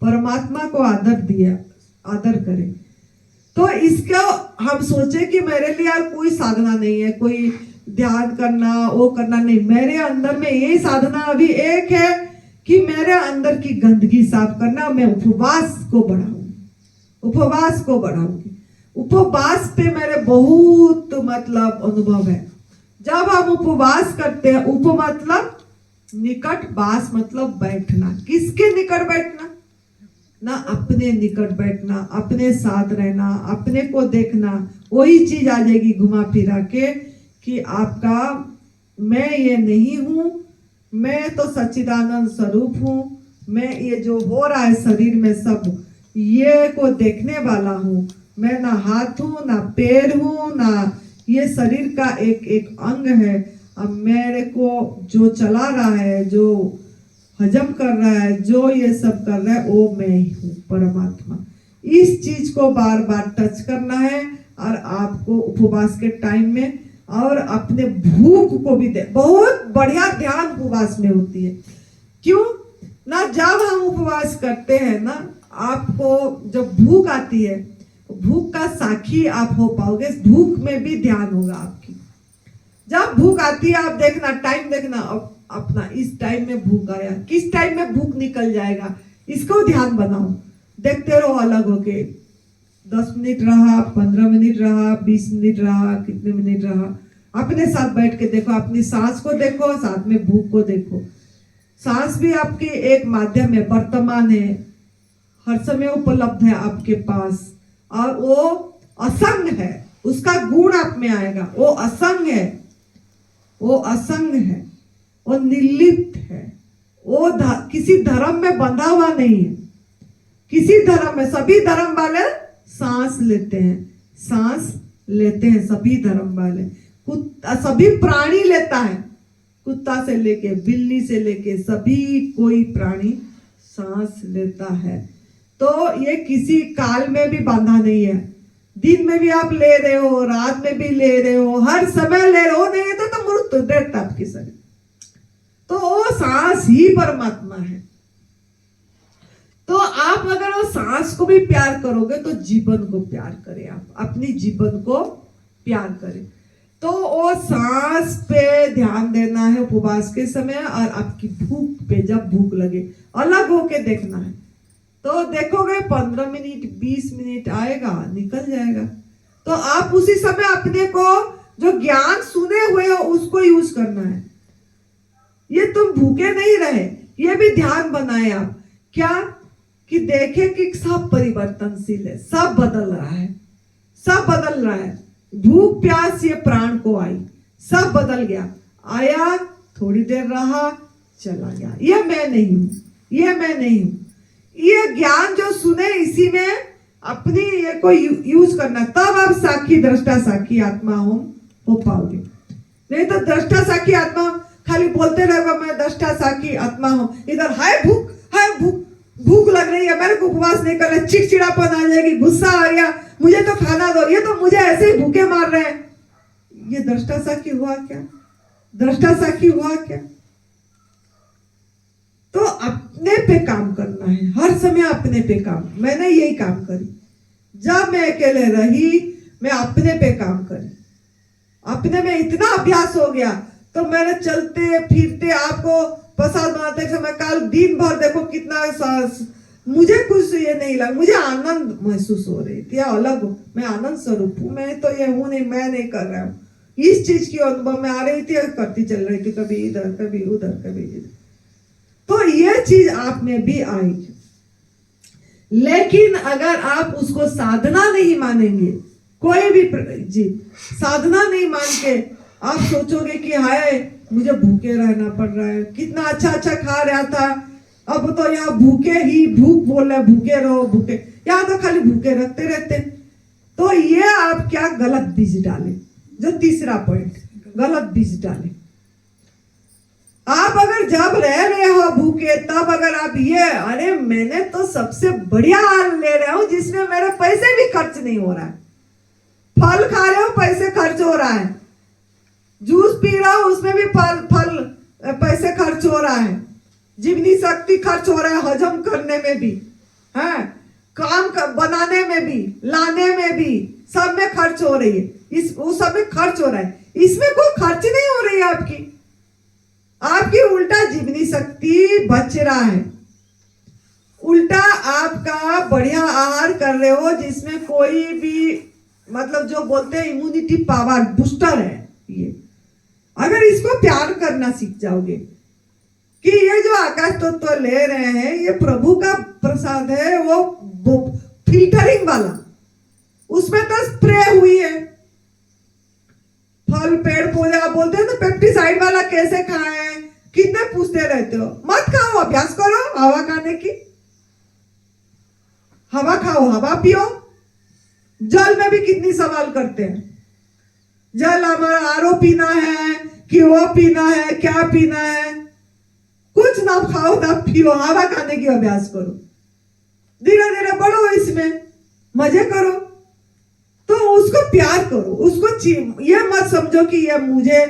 परमात्मा को आदर दिया, आदर करे। तो इसका हम सोचे कि मेरे लिए यार कोई साधना नहीं है, कोई ध्यान करना वो करना नहीं। मेरे अंदर में ये साधना अभी एक है कि मेरे अंदर की गंदगी साफ करना। मैं उपवास को बढ़ाऊंगी, उपवास को बढ़ाऊंगी। उपवास पे मेरे बहुत मतलब अनुभव है। जब हम उपवास करते हैं, उप मतलब निकट, वास मतलब बैठना। किसके निकट बैठना? ना अपने निकट बैठना, अपने साथ रहना, अपने को देखना। वही चीज आ जाएगी घुमा फिरा के कि आपका मैं ये नहीं हूं, मैं तो सच्चिदानंद स्वरूप हूं, मैं ये जो हो रहा है शरीर में सब ये को देखने वाला हूं। मैं ना हाथ हूं, ना पैर हूं, ना ये शरीर का एक एक अंग है। अब मेरे को जो चला रहा है, जो हजम कर रहा है, जो ये सब कर रहा है, वो मैं ही हूँ, परमात्मा। इस चीज को बार बार टच करना है। और आपको उपवास के टाइम में और अपने भूख को भी बहुत बढ़िया ध्यान उपवास में होती है। क्यों ना? जब हम उपवास करते हैं ना, आपको जब भूख आती है, भूख का साक्षी आप हो पाओगे, भूख में भी ध्यान होगा आपकी। जब भूख आती है, आप देखना, टाइम देखना अपना, इस टाइम में भूख आया, किस टाइम में भूख निकल जाएगा, इसको ध्यान बनाओ। देखते रहो अलग होके, 10 मिनट रहा, 15 मिनट रहा, 20 मिनट रहा, कितने मिनट रहा, अपने साथ बैठ के देखो, अपनी सांस को देखो, साथ में भूख को देखो। सांस भी आपकी एक माध्यम है, वर्तमान है, हर समय उपलब्ध है आपके पास, और वो असंग है, उसका गुण आप में आएगा। वो असंग है, वो असंग है, वो निर्लिप्त है, वो किसी धर्म में बंधा हुआ नहीं है। किसी धर्म में, सभी धर्म वाले सांस लेते हैं, सांस लेते हैं सभी धर्म वाले। कुत्ता, सभी प्राणी लेता है, कुत्ता से लेके बिल्ली से लेके सभी कोई प्राणी सांस लेता है। तो ये किसी काल में भी बांधा नहीं है। दिन में भी आप ले रहे हो, रात में भी ले रहे हो, हर समय ले रहे हो, नहीं तो मृत्यु देता आपकी शरीर। तो वो सांस ही परमात्मा है। तो आप अगर वो सांस को भी प्यार करोगे तो जीवन को प्यार करें, आप अपनी जीवन को प्यार करें। तो वो सांस पे ध्यान देना है उपवास के समय, और आपकी भूख पे जब भूख लगे अलग होके देखना है। तो देखोगे 15 मिनट 20 मिनट आएगा, निकल जाएगा। तो आप उसी समय अपने को जो ज्ञान सुने हुए हो उसको यूज करना है। ये तुम भूखे नहीं रहे, ये भी ध्यान बनाए आप। क्या कि देखे कि सब परिवर्तनशील है, सब बदल रहा है, सब बदल रहा है। भूख प्यास ये प्राण को आई, सब बदल गया, आया थोड़ी देर रहा चला गया। ये मैं नहीं हूं, ये मैं नहीं हूं। ये ज्ञान जो सुने इसी में अपनी ये को यूज करना, तब आप साक्षी दृष्टा साक्षी आत्मा हो पाओगे। नहीं तो दृष्टा साखी आत्मा खाली बोलते रहेगा मैं दृष्टा साखी आत्मा हूं, इधर हाय भूख भूख लग रही है, मेरे को उपवास नहीं करना, चिड़चिड़ापन आ जाएगी, गुस्सा आ गया, मुझे तो खाना दो, ये तो मुझे ऐसे ही भूखे मार रहे हैं। ये दृष्टा साखी हुआ क्या? दृष्टा साखी हुआ क्या? तो अपने पे काम करना है, हर समय अपने पे काम। मैंने यही काम करी, जब मैं अकेले रही मैं अपने पे काम करी, अपने में इतना अभ्यास हो गया तो मैंने चलते फिरते आपको प्रसाद बनाते समय काल दिन भर देखो कितना मुझे कुछ ये नहीं लगा, मुझे आनंद महसूस हो रही थी, अलग मैं आनंद स्वरूप हूँ, मैं तो ये हूँ नहीं, मैं नहीं कर रहा हूँ, इस चीज की अनुभव में आ रही थी और करती चल रही थी, कभी इधर कभी उधर कभी इधर। तो ये चीज आप में भी आएगी, लेकिन अगर आप उसको साधना नहीं मानेंगे, कोई भी जी साधना नहीं मान के आप सोचोगे कि हाय मुझे भूखे रहना पड़ रहा है, कितना अच्छा अच्छा खा रहा था, अब तो यहाँ भूखे ही भूख बोल रहे, भूखे रहो भूखे, यहाँ तो खाली भूखे रखते रहते। तो ये आप क्या गलत बीज डाले, जो तीसरा पॉइंट, गलत बीज डाले। आप अगर जब रह रहे हो भूखे तब अगर आप ये अरे मैंने तो सबसे बढ़िया आहार ले रहा हूं जिसमें मेरे पैसे भी खर्च नहीं हो रहा है, फल खा रहे हो पैसे खर्च हो रहा है, जूस पी रहा हूं उसमें भी फल पैसे खर्च हो रहा है, जीवनी शक्ति खर्च हो रहा है, हजम करने में भी है, बनाने में भी, लाने में भी, सब में खर्च हो रही है, वो सब में खर्च हो रहा है, इसमें कोई खर्च नहीं हो रही है आपकी उल्टा जीवनी शक्ति बच रहा है, उल्टा आपका बढ़िया आहार कर रहे हो जिसमें कोई भी मतलब जो बोलते हैं इम्यूनिटी पावर बूस्टर है। ये अगर इसको प्यार करना सीख जाओगे कि ये जो आकाश तत्व ले रहे हैं ये प्रभु का प्रसाद है, वो फिल्टरिंग वाला, उसमें तो स्प्रे हुई है, फल पेड़ पौधे आप बोलते हो तो पेस्टिसाइड वाला कैसे खाएं, कितने पूछते रहते हो, मत खाओ, अभ्यास करो हवा खाने की, हवा खाओ, हवा पियो। जल में भी कितनी सवाल करते हैं, जल हमारा आरओ पीना है कि वो पीना है, क्या पीना है, कुछ ना खाओ ना पियो, हवा खाने की अभ्यास करो, धीरे धीरे बढ़ो, इसमें मजे करो। तो उसको प्यार करो, उसको ये मत समझो कि ये मुझे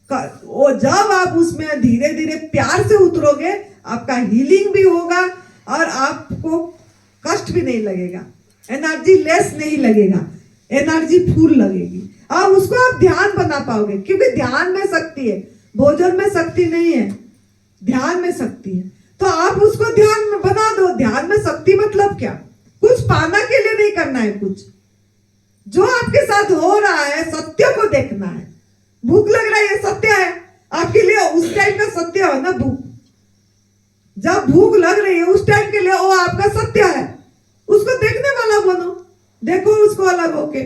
वो, जब आप उसमें धीरे धीरे प्यार से उतरोगे आपका हीलिंग भी होगा और आपको कष्ट भी नहीं लगेगा, एनर्जी लेस नहीं लगेगा, एनर्जी फुल लगेगी, और उसको आप ध्यान बना पाओगे, क्योंकि ध्यान में शक्ति है, भोजन में शक्ति नहीं है, ध्यान में शक्ति है। तो आप उसको ध्यान में बना दो। ध्यान में शक्ति मतलब क्या, कुछ पाना के लिए नहीं करना है, कुछ जो आपके साथ हो रहा है सत्य को देखना है। भूख लग रहा है ये सत्य है आपके लिए, उस टाइम का सत्य है ना भूख, जब भूख लग रही है उस टाइम के लिए वो आपका सत्य है, उसको देखने वाला बनो, देखो उसको अलग होके,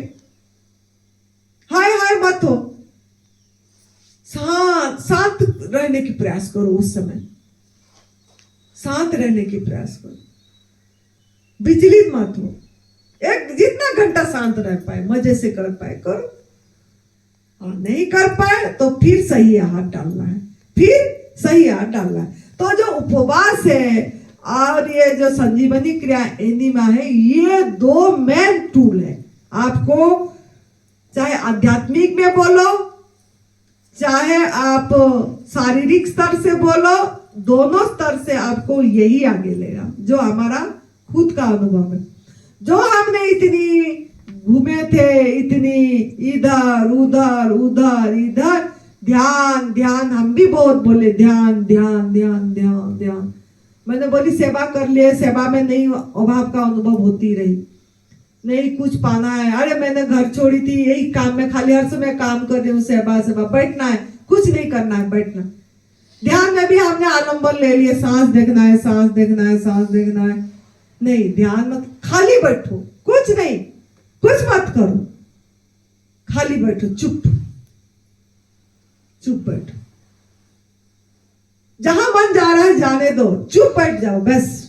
हाय हाय मत हो, शांत रहने की प्रयास करो, उस समय शांत रहने की प्रयास करो, विचलित मत हो, एक जितना घंटा शांत रह पाए, मजे से कर पाए करो, और नहीं कर पाए तो फिर सही आहार डालना है, फिर सही आहार डालना है। तो जो उपवास है और ये जो संजीवनी क्रिया एनिमा है, ये दो मेन टूल है। आपको चाहे आध्यात्मिक में बोलो, चाहे आप शारीरिक स्तर से बोलो, दोनों स्तर से आपको यही आगे लेगा, जो हमारा खुद का अनुभव है, जो हमने इतनी घूमे थे, इतनी इधर उधर उधर इधर, ध्यान ध्यान, हम भी बहुत बोले ध्यान ध्यान ध्यान ध्यान ध्यान, मैंने बोली सेवा कर लिए, सेवा में नहीं अभाव का अनुभव होती रही, नहीं कुछ पाना है, अरे मैंने घर छोड़ी थी, यही काम में खाली हर समय काम कर रही हूँ, सेवा सेवा, बैठना है, कुछ नहीं करना है, बैठना। ध्यान में भी हमने आलम्बन ले लिए, सांस देखना है, सांस देखना है, सांस देखना है, नहीं ध्यान मत, खाली बैठो, कुछ नहीं, कुछ मत करो, खाली बैठो, चुप चुप बैठो, जहां मन जा रहा है जाने दो, चुप बैठ जाओ, बस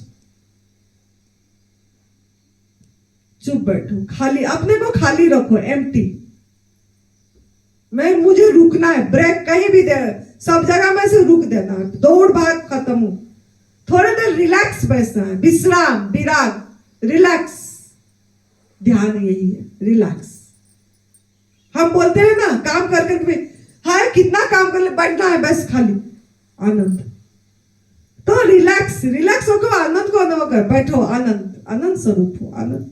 चुप बैठो, खाली, अपने को खाली रखो, एम्प्टी, मुझे रुकना है, ब्रेक कहीं भी दे, सब जगह में से रुक देना है, दौड़ भाग खत्म हो, थोड़ी देर रिलैक्स बैठना है, विश्राम, विराग, रिलैक्स। ध्यान यही है, रिलैक्स। हम बोलते हैं ना काम कर करके भी, हाय कितना काम कर ले, बैठना है बस खाली, आनंद। तो रिलैक्स, रिलैक्स होकर आनंद को अनुभव कर, बैठो, आनंद, आनंद स्वरूप हो, आनंद।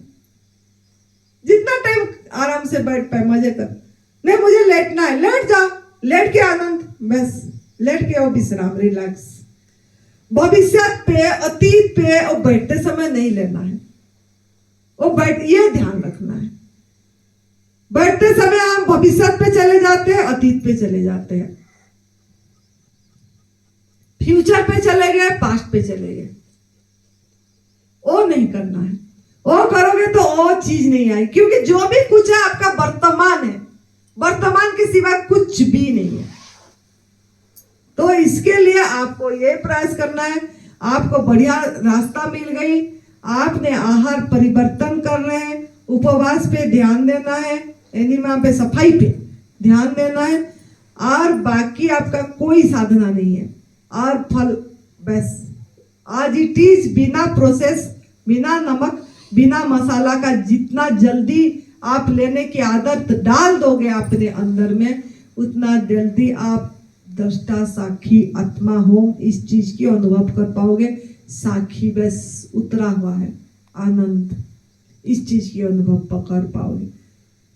जितना टाइम आराम से बैठ पाए मजे कर। नहीं मुझे लेटना है, लेट जाओ, लेट के आनंद, बस लेट के वो विश्राम, रिलैक्स। भविष्य पे, अतीत पे और बैठते समय नहीं लेना है, वो बैठ, ये ध्यान रखना है। बैठते समय हम भविष्य पे चले जाते हैं, अतीत पे चले जाते हैं, फ्यूचर पे चले गए, पास्ट पे चले गए। वो नहीं करना है, वो करोगे तो वो चीज नहीं आई, क्योंकि जो भी कुछ है आपका वर्तमान है, वर्तमान के सिवा कुछ भी नहीं है। तो इसके लिए आपको ये प्रयास करना है, आपको बढ़िया रास्ता मिल गई, आपने आहार परिवर्तन कर रहे हैं, उपवास पे ध्यान देना है, एनिमा पे, सफाई पे ध्यान देना है, और बाकी आपका कोई साधना नहीं है। और फल बस आज इट इज, बिना प्रोसेस, बिना नमक, बिना मसाला का जितना जल्दी आप लेने की आदत डाल दोगे अपने अंदर में, उतना जल्दी आप दृष्टा साक्षी आत्मा होम इस चीज की अनुभव कर पाओगे। साक्षी बस उतरा हुआ है, आनंद, इस चीज की अनुभव पकड़ पाओगे।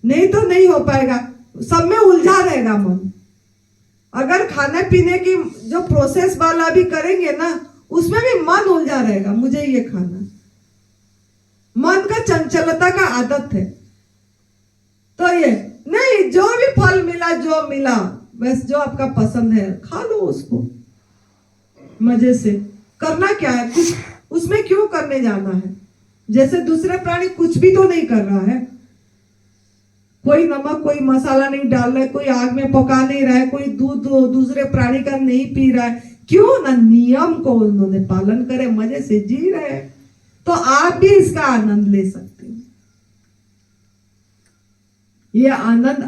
नहीं तो नहीं हो पाएगा, सब में उलझा रहेगा मन। अगर खाने पीने की जो प्रोसेस वाला भी करेंगे ना, उसमें भी मन उलझा रहेगा, मुझे ये खाना, मन का चंचलता का आदत है। तो ये नहीं, जो भी फल मिला, जो मिला, बस जो आपका पसंद है खा लो उसको मजे से। करना क्या है, कुछ उसमें क्यों करने जाना है? जैसे दूसरे प्राणी कुछ भी तो नहीं कर रहा है, कोई नमक कोई मसाला नहीं डाल रहा है, कोई आग में पका नहीं रहा है, कोई दूध दूसरे प्राणी का नहीं पी रहा है, क्यों ना? नियम को उन्होंने पालन करे, मजे से जी रहे हैं। तो आप भी इसका आनंद ले सकते हैं। ये आनंद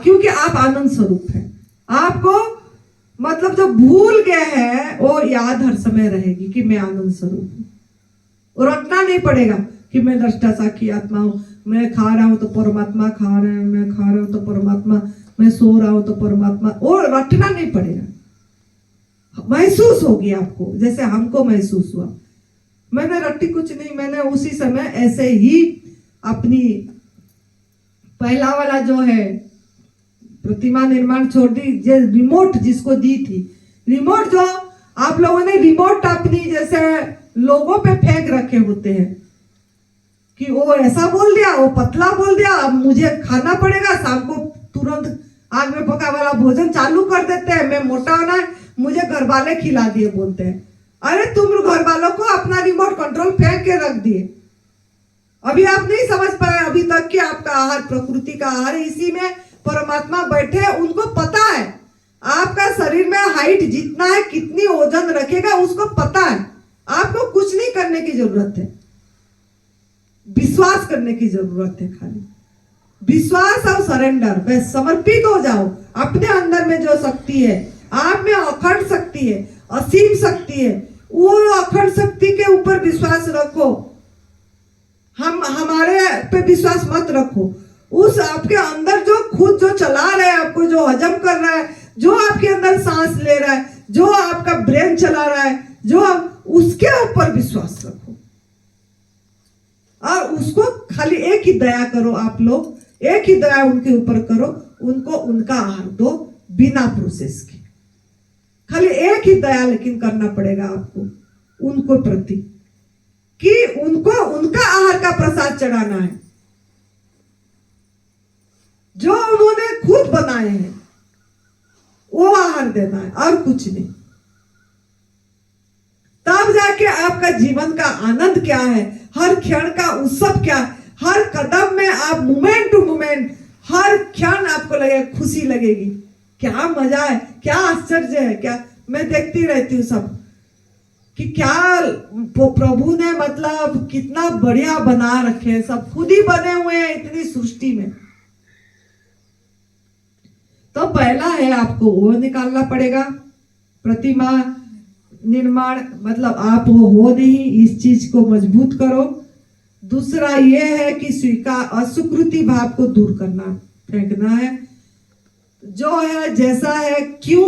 क्योंकि आप आनंद स्वरूप है, आपको मतलब जो भूल गए हैं वो याद हर समय रहेगी कि मैं आनंद स्वरूप हूं। और रटना नहीं पड़ेगा कि मैं दृष्टा साक्षी आत्मा हूं, मैं खा रहा हूं तो परमात्मा खा रहे हैं, मैं खा रहा हूं तो परमात्मा, मैं सो रहा हूं तो परमात्मा, और रटना नहीं पड़ेगा। महसूस होगी आपको, जैसे हमको महसूस हुआ। मैंने रट्टी कुछ नहीं, मैंने उसी समय ऐसे ही अपनी पहला वाला जो है प्रतिमा निर्माण छोड़ दी, रिमोट जिसको दी थी, रिमोट जो आप लोगों ने रिमोट अपनी जैसे लोगों पे फेंक रखे होते हैं कि वो ऐसा बोल दिया, वो पतला बोल दिया, अब मुझे खाना पड़ेगा, शाम को तुरंत आग में पका वाला भोजन चालू कर देते हैं, मैं मोटा होना है, मुझे घर वाले खिला दिए बोलते हैं। अरे तुम घर वालों को अपना रिमोट कंट्रोल फेंक के रख दिए। अभी आप नहीं समझ पाए अभी तक कि आपका आहार प्रकृति का आहार है, इसी में परमात्मा बैठे, उनको पता है आपका शरीर में हाइट जितना है, कितनी वजन रखेगा, उसको पता है। आपको कुछ नहीं करने की जरूरत है, विश्वास करने की जरूरत है, खाली विश्वास और सरेंडर, बस समर्पित हो जाओ। अपने अंदर में जो शक्ति है, आप में अखंड शक्ति है, असीम शक्ति है, वो अखंड शक्ति के ऊपर विश्वास रखो। हमारे पे विश्वास मत रखो। उस आपके अंदर जो खुद जो चला रहा है, आपको जो हजम कर रहा है, जो आपके अंदर सांस ले रहा है, जो आपका ब्रेन चला रहा है, जो उसके ऊपर विश्वास रखो और उसको खाली एक ही दया करो। आप लोग एक ही दया उनके ऊपर करो, उनको उनका आहार दो बिना प्रोसेस के। खाली एक ही दया लेकिन करना पड़ेगा आपको उनको प्रति, कि उनको उनका आहार का प्रसाद चढ़ाना है जो उन्होंने खुद बनाए हैं, वो आहार देना है और कुछ नहीं। तब जाके आपका जीवन का आनंद क्या है, हर क्षण का उत्सव क्या, हर कदम में आप मोमेंट टू मोमेंट, हर क्षण आपको लगेगा खुशी लगेगी। क्या मजा है, क्या आश्चर्य है, क्या मैं देखती रहती हूँ सब कि क्या प्रभु ने मतलब कितना बढ़िया बना रखे हैं, सब खुद ही बने हुए हैं इतनी सृष्टि में। तो पहला है आपको वो निकालना पड़ेगा, प्रतिमा निर्माण, मतलब आप वो हो नहीं, इस चीज को मजबूत करो। दूसरा ये है कि स्वीकार, अस्वीकृति भाव को दूर करना, फेंकना है। जो है जैसा है, क्यों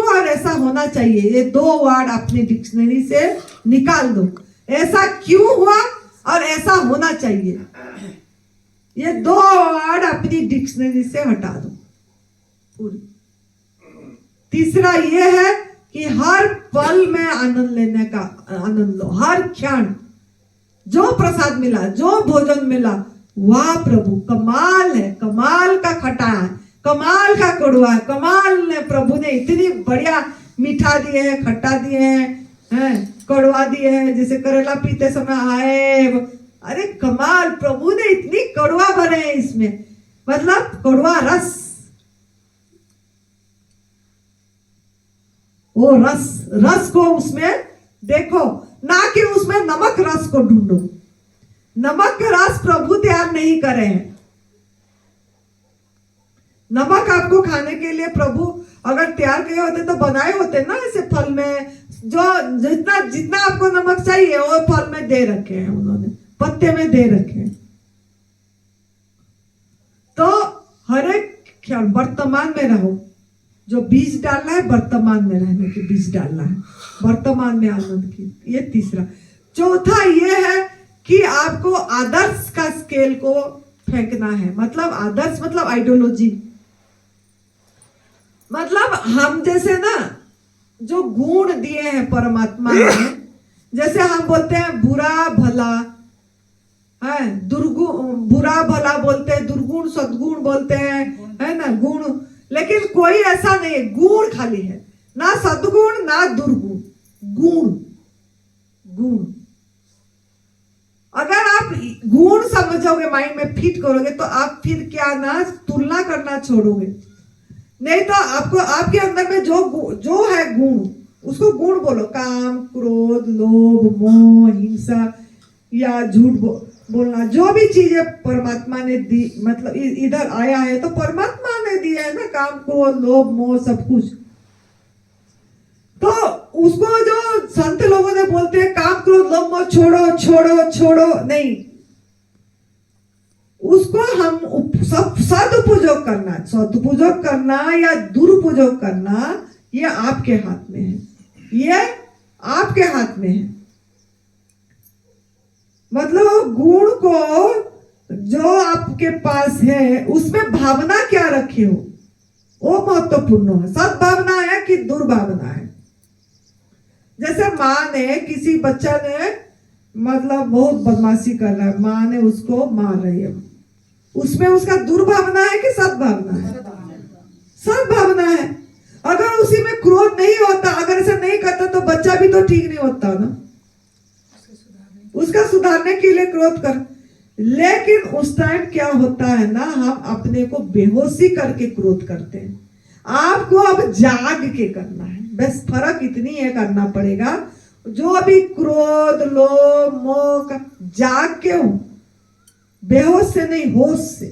और ऐसा होना चाहिए, ये दो वर्ड अपनी डिक्शनरी से निकाल दो। ऐसा क्यों हुआ और ऐसा होना चाहिए, ये दो वर्ड अपनी डिक्शनरी से हटा दो पूरी। तीसरा ये है कि हर पल में आनंद लेने का आनंद लो, हर क्षण। जो प्रसाद मिला, जो भोजन मिला, वाह प्रभु कमाल है, कमाल का खटा है, कमाल का कड़वा है, कमाल ने प्रभु ने इतनी बढ़िया मीठा दिए है, खट्टा दिए हैं, कड़वा दिए हैं, जैसे करेला पीते समय आए, अरे कमाल, प्रभु ने इतनी कड़वा भरे हैं इसमें, मतलब कड़वा रस, वो रस को उसमें देखो, ना कि उसमें नमक रस को ढूंढो। नमक का रस प्रभु तैयार नहीं करे हैं। नमक आपको खाने के लिए प्रभु अगर तैयार किए होते तो बनाए होते ना, ऐसे फल में जो जितना आपको नमक चाहिए वो फल में दे रखे हैं, उन्होंने पत्ते में दे रखे हैं। तो हर एक क्षण वर्तमान में रहो, जो बीज डालना है वर्तमान में रहने की बीज डालना है, वर्तमान में आनंद की, ये तीसरा। चौथा ये है कि आपको आदर्श का स्केल को फेंकना है, मतलब आदर्श मतलब आइडियोलॉजी, मतलब हम जैसे ना जो गुण दिए हैं परमात्मा ने, जैसे हम बोलते हैं बुरा भला है, बुरा भला बोलते हैं, दुर्गुण सद्गुण बोलते हैं, है ना, गुण। लेकिन कोई ऐसा नहीं है, गुण खाली है, ना सद्गुण ना दुर्गुण, गुण। अगर आप गुण समझोगे, माइंड में फिट करोगे, तो आप फिर क्या ना तुलना करना छोड़ोगे। नहीं तो आपको आपके अंदर में जो है गुण, उसको गुण बोलो। काम, क्रोध, लोभ, मोह, हिंसा या झूठ बोलना, जो भी चीजें परमात्मा ने दी, मतलब इधर आया है तो परमात्मा ने दिया है ना, काम, क्रोध, लोभ, मोह, सब कुछ। तो उसको जो संत लोगों ने बोलते हैं काम, क्रोध, लोभ, मोह छोड़ो छोड़ो छोड़ो, नहीं, उसको हम सदुपयोग करना, सदुपयोग करना या दुरुपयोग करना, ये आपके हाथ में है, ये आपके हाथ में है। मतलब गुण को जो आपके पास है उसमें भावना क्या रखे हो, वो महत्वपूर्ण है। सद्भावना है कि दुर्भावना है। जैसे माँ ने, किसी बच्चा ने मतलब बहुत बदमाशी कर रहा है, माँ ने उसको मार रही है, उसमें उसका दुर्भावना है कि सद्भावना है? सद्भावना है। अगर उसी में क्रोध नहीं होता, अगर ऐसा नहीं करता, तो बच्चा भी तो ठीक नहीं होता ना, उसका सुधारने के लिए क्रोध कर। लेकिन उस टाइम क्या होता है ना, हम अपने को बेहोशी करके क्रोध करते हैं। आपको अब जाग के करना है, बस फर्क इतनी है, करना पड़ेगा। जो अभी क्रोध, लोभ, मोह जाग के हो, बेहोश से नहीं, होश से,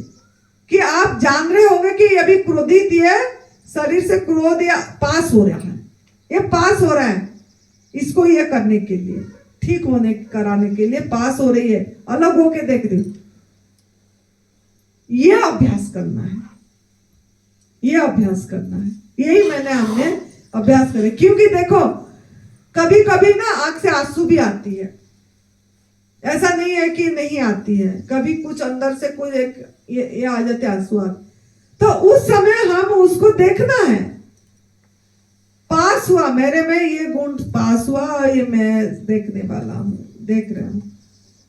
कि आप जान रहे होंगे कि अभी क्रोधित है, शरीर से क्रोध या पास हो रहा है, ये पास हो रहा है, इसको ये करने के लिए, ठीक होने कराने के लिए पास हो रही है, अलग होके देख रही, ये अभ्यास करना है, ये अभ्यास करना है। यही हमने अभ्यास करे। क्योंकि देखो कभी कभी ना आंख से आंसू भी आती है, ऐसा नहीं है कि नहीं आती है, कभी कुछ अंदर से कुछ एक ये आ जाते आंसू आते, तो उस समय हम उसको देखना है। पास हुआ मेरे में ये गुण, पास हुआ, ये मैं देखने वाला हूं, देख रहा हूं,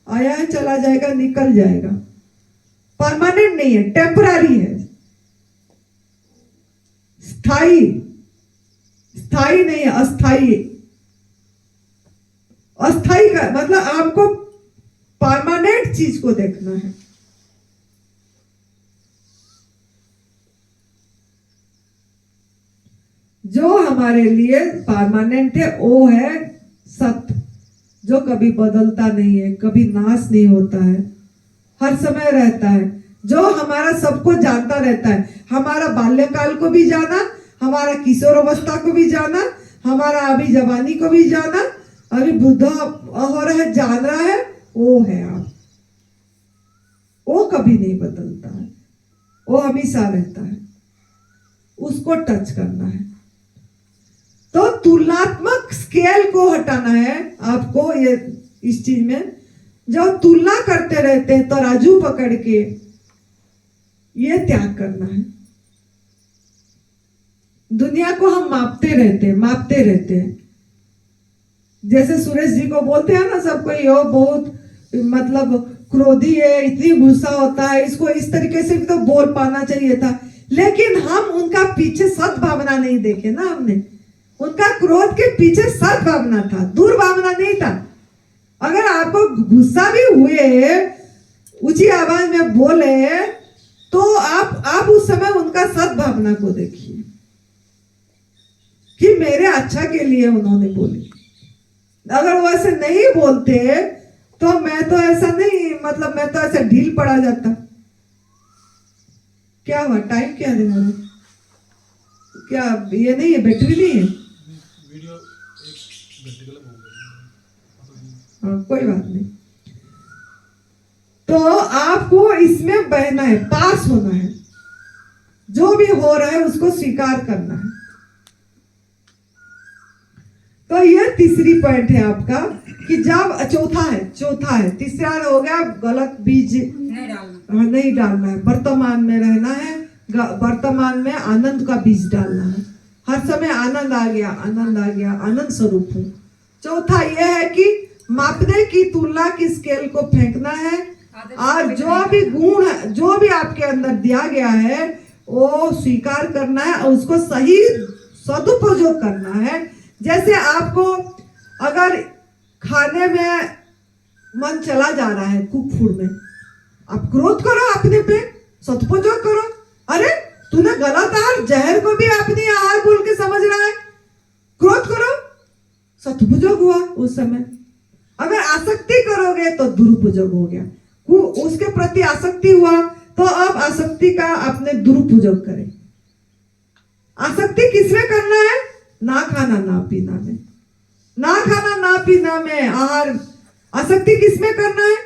आया है, चला जाएगा, निकल जाएगा, परमानेंट नहीं है, टेम्पररी है, स्थाई नहीं है, अस्थाई। अस्थाई का मतलब आपको परमानेंट चीज को देखना है। जो हमारे लिए परमानेंट है वो है सत्य, जो कभी बदलता नहीं है, कभी नाश नहीं होता है, हर समय रहता है। जो हमारा सबको जानता रहता है, हमारा बाल्यकाल को भी जाना, हमारा किशोर अवस्था को भी जाना, हमारा अभी जवानी को भी जाना, अभी बुढ़ा हो रहा है जान रहा है, वो है आप। वो कभी नहीं बदलता है, वो हमेशा रहता है, उसको टच करना है। तो तुलनात्मक स्केल को हटाना है आपको। ये इस चीज में जो तुलना करते रहते हैं तराजू पकड़ के, ये त्याग करना है। दुनिया को हम मापते रहते हैं। जैसे सुरेश जी को बोलते हैं ना सबको, ये बहुत मतलब क्रोधी है, इतनी गुस्सा होता है, इसको इस तरीके से भी तो बोल पाना चाहिए था। लेकिन हम उनका पीछे सद्भावना नहीं देखे ना, हमने उनका क्रोध के पीछे सद्भावना था, दुर्भावना नहीं था। अगर आपको गुस्सा भी हुए, ऊंची आवाज में बोले, तो आप उस समय उनका सद्भावना को देखिए कि मेरे अच्छा के लिए उन्होंने बोली। अगर वो ऐसे नहीं बोलते तो मैं तो ऐसा नहीं, मतलब मैं तो ऐसे ढील पड़ा जाता। क्या हुआ, टाइम क्या है? क्या ये नहीं है, बैटरी नहीं है? वीडियो 1 घंटे के लिए हो गई। हाँ, कोई बात नहीं। तो आपको इसमें बहना है, पास होना है, जो भी हो रहा है उसको स्वीकार करना है। तो ये तीसरी पॉइंट है आपका कि जब चौथा है, तीसरा हो गया गलत बीज नहीं डालना है, वर्तमान में रहना है, वर्तमान में आनंद का बीज डालना है। हर समय आनंद आ गया, आनंद स्वरूप हूँ। चौथा यह है कि मापने की तुलना की स्केल को फेंकना है, और जो भी गुण है, जो भी आपके अंदर दिया गया है, वो स्वीकार करना है और उसको सही सदुपयोग करना है। जैसे आपको अगर खाने में मन चला जा रहा है, कुक फूड में, आप क्रोध करो अपने पे, सदुपयोग करो। अरे तूने गलत आहार, जहर को भी अपनी आहार बोल के समझ रहा है, क्रोध करो, सदुपयोग हुआ उस समय। अगर आसक्ति करोगे तो दुरुपयोग हो गया, उसके प्रति आसक्ति हुआ तो अब आसक्ति का अपने दुरुपयोग करें। आसक्ति किसमें करना है? ना खाना ना पीना में, ना खाना ना पीना में आहार। आसक्ति किसमें करना है?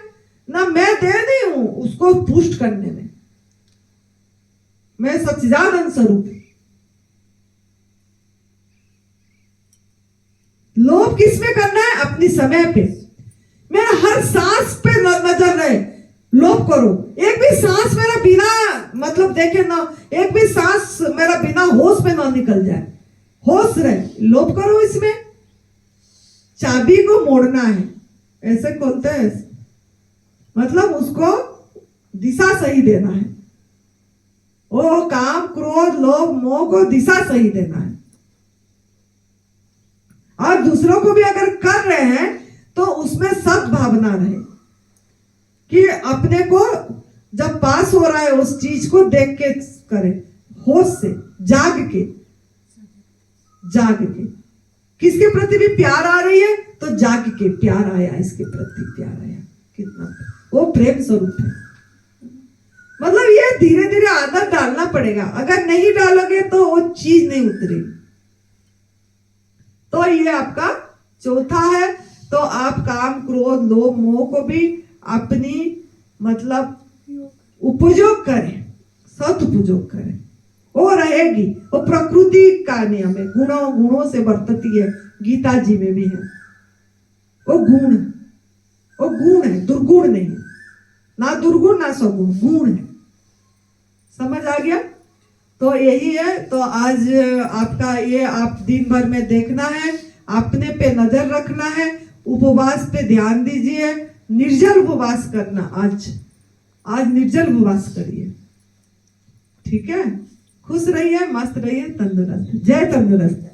ना मैं दे रही हूं उसको पुष्ट करने में, मैं सच्चिदानंद स्वरूप। लोभ किसमें करना है? अपनी समय पे, मेरा हर सांस पे नजर रहे, लोभ करो। एक भी सांस मेरा बिना मतलब देखे ना, एक भी सांस मेरा बिना होश में ना निकल जाए, होश रहे, लोभ करो। इसमें चाबी को मोड़ना है, ऐसे खोलते हैं, मतलब उसको दिशा सही देना है। वो काम, क्रोध, लोभ, मोह को दिशा सही देना है। और दूसरों को भी अगर कर रहे हैं तो उसमें सद्भावना रहे कि अपने को जब पास हो रहा है उस चीज को देख के करें, होश से, जाग के। किसके प्रति भी प्यार आ रही है तो जाग के प्यार आया, इसके प्रति प्यार आया, कितना वो प्रेम स्वरूप है। मतलब ये धीरे धीरे आदत डालना पड़ेगा, अगर नहीं डालोगे तो वो चीज नहीं उतरेगी। तो ये आपका चौथा है। तो आप काम, क्रोध, लोभ, मोह को भी अपनी मतलब उपयोग करें, सदुपयोग करें, वो रहेगी। वो प्रकृति का नियम है, गुणों से बरतती है, गीता जी में भी है। वो गुण है, दुर्गुण नहीं, ना दुर्गुण ना सगुण, गुण है। समझ आ गया? तो यही है। तो आज आपका ये आप दिन भर में देखना है, अपने पे नजर रखना है, उपवास पे ध्यान दीजिए, निर्जल उपवास करना। आज निर्जल उपवास करिए, ठीक है? खुश रहिए, मस्त रहिए, तंदुरुस्त। जय तंदुरुस्त।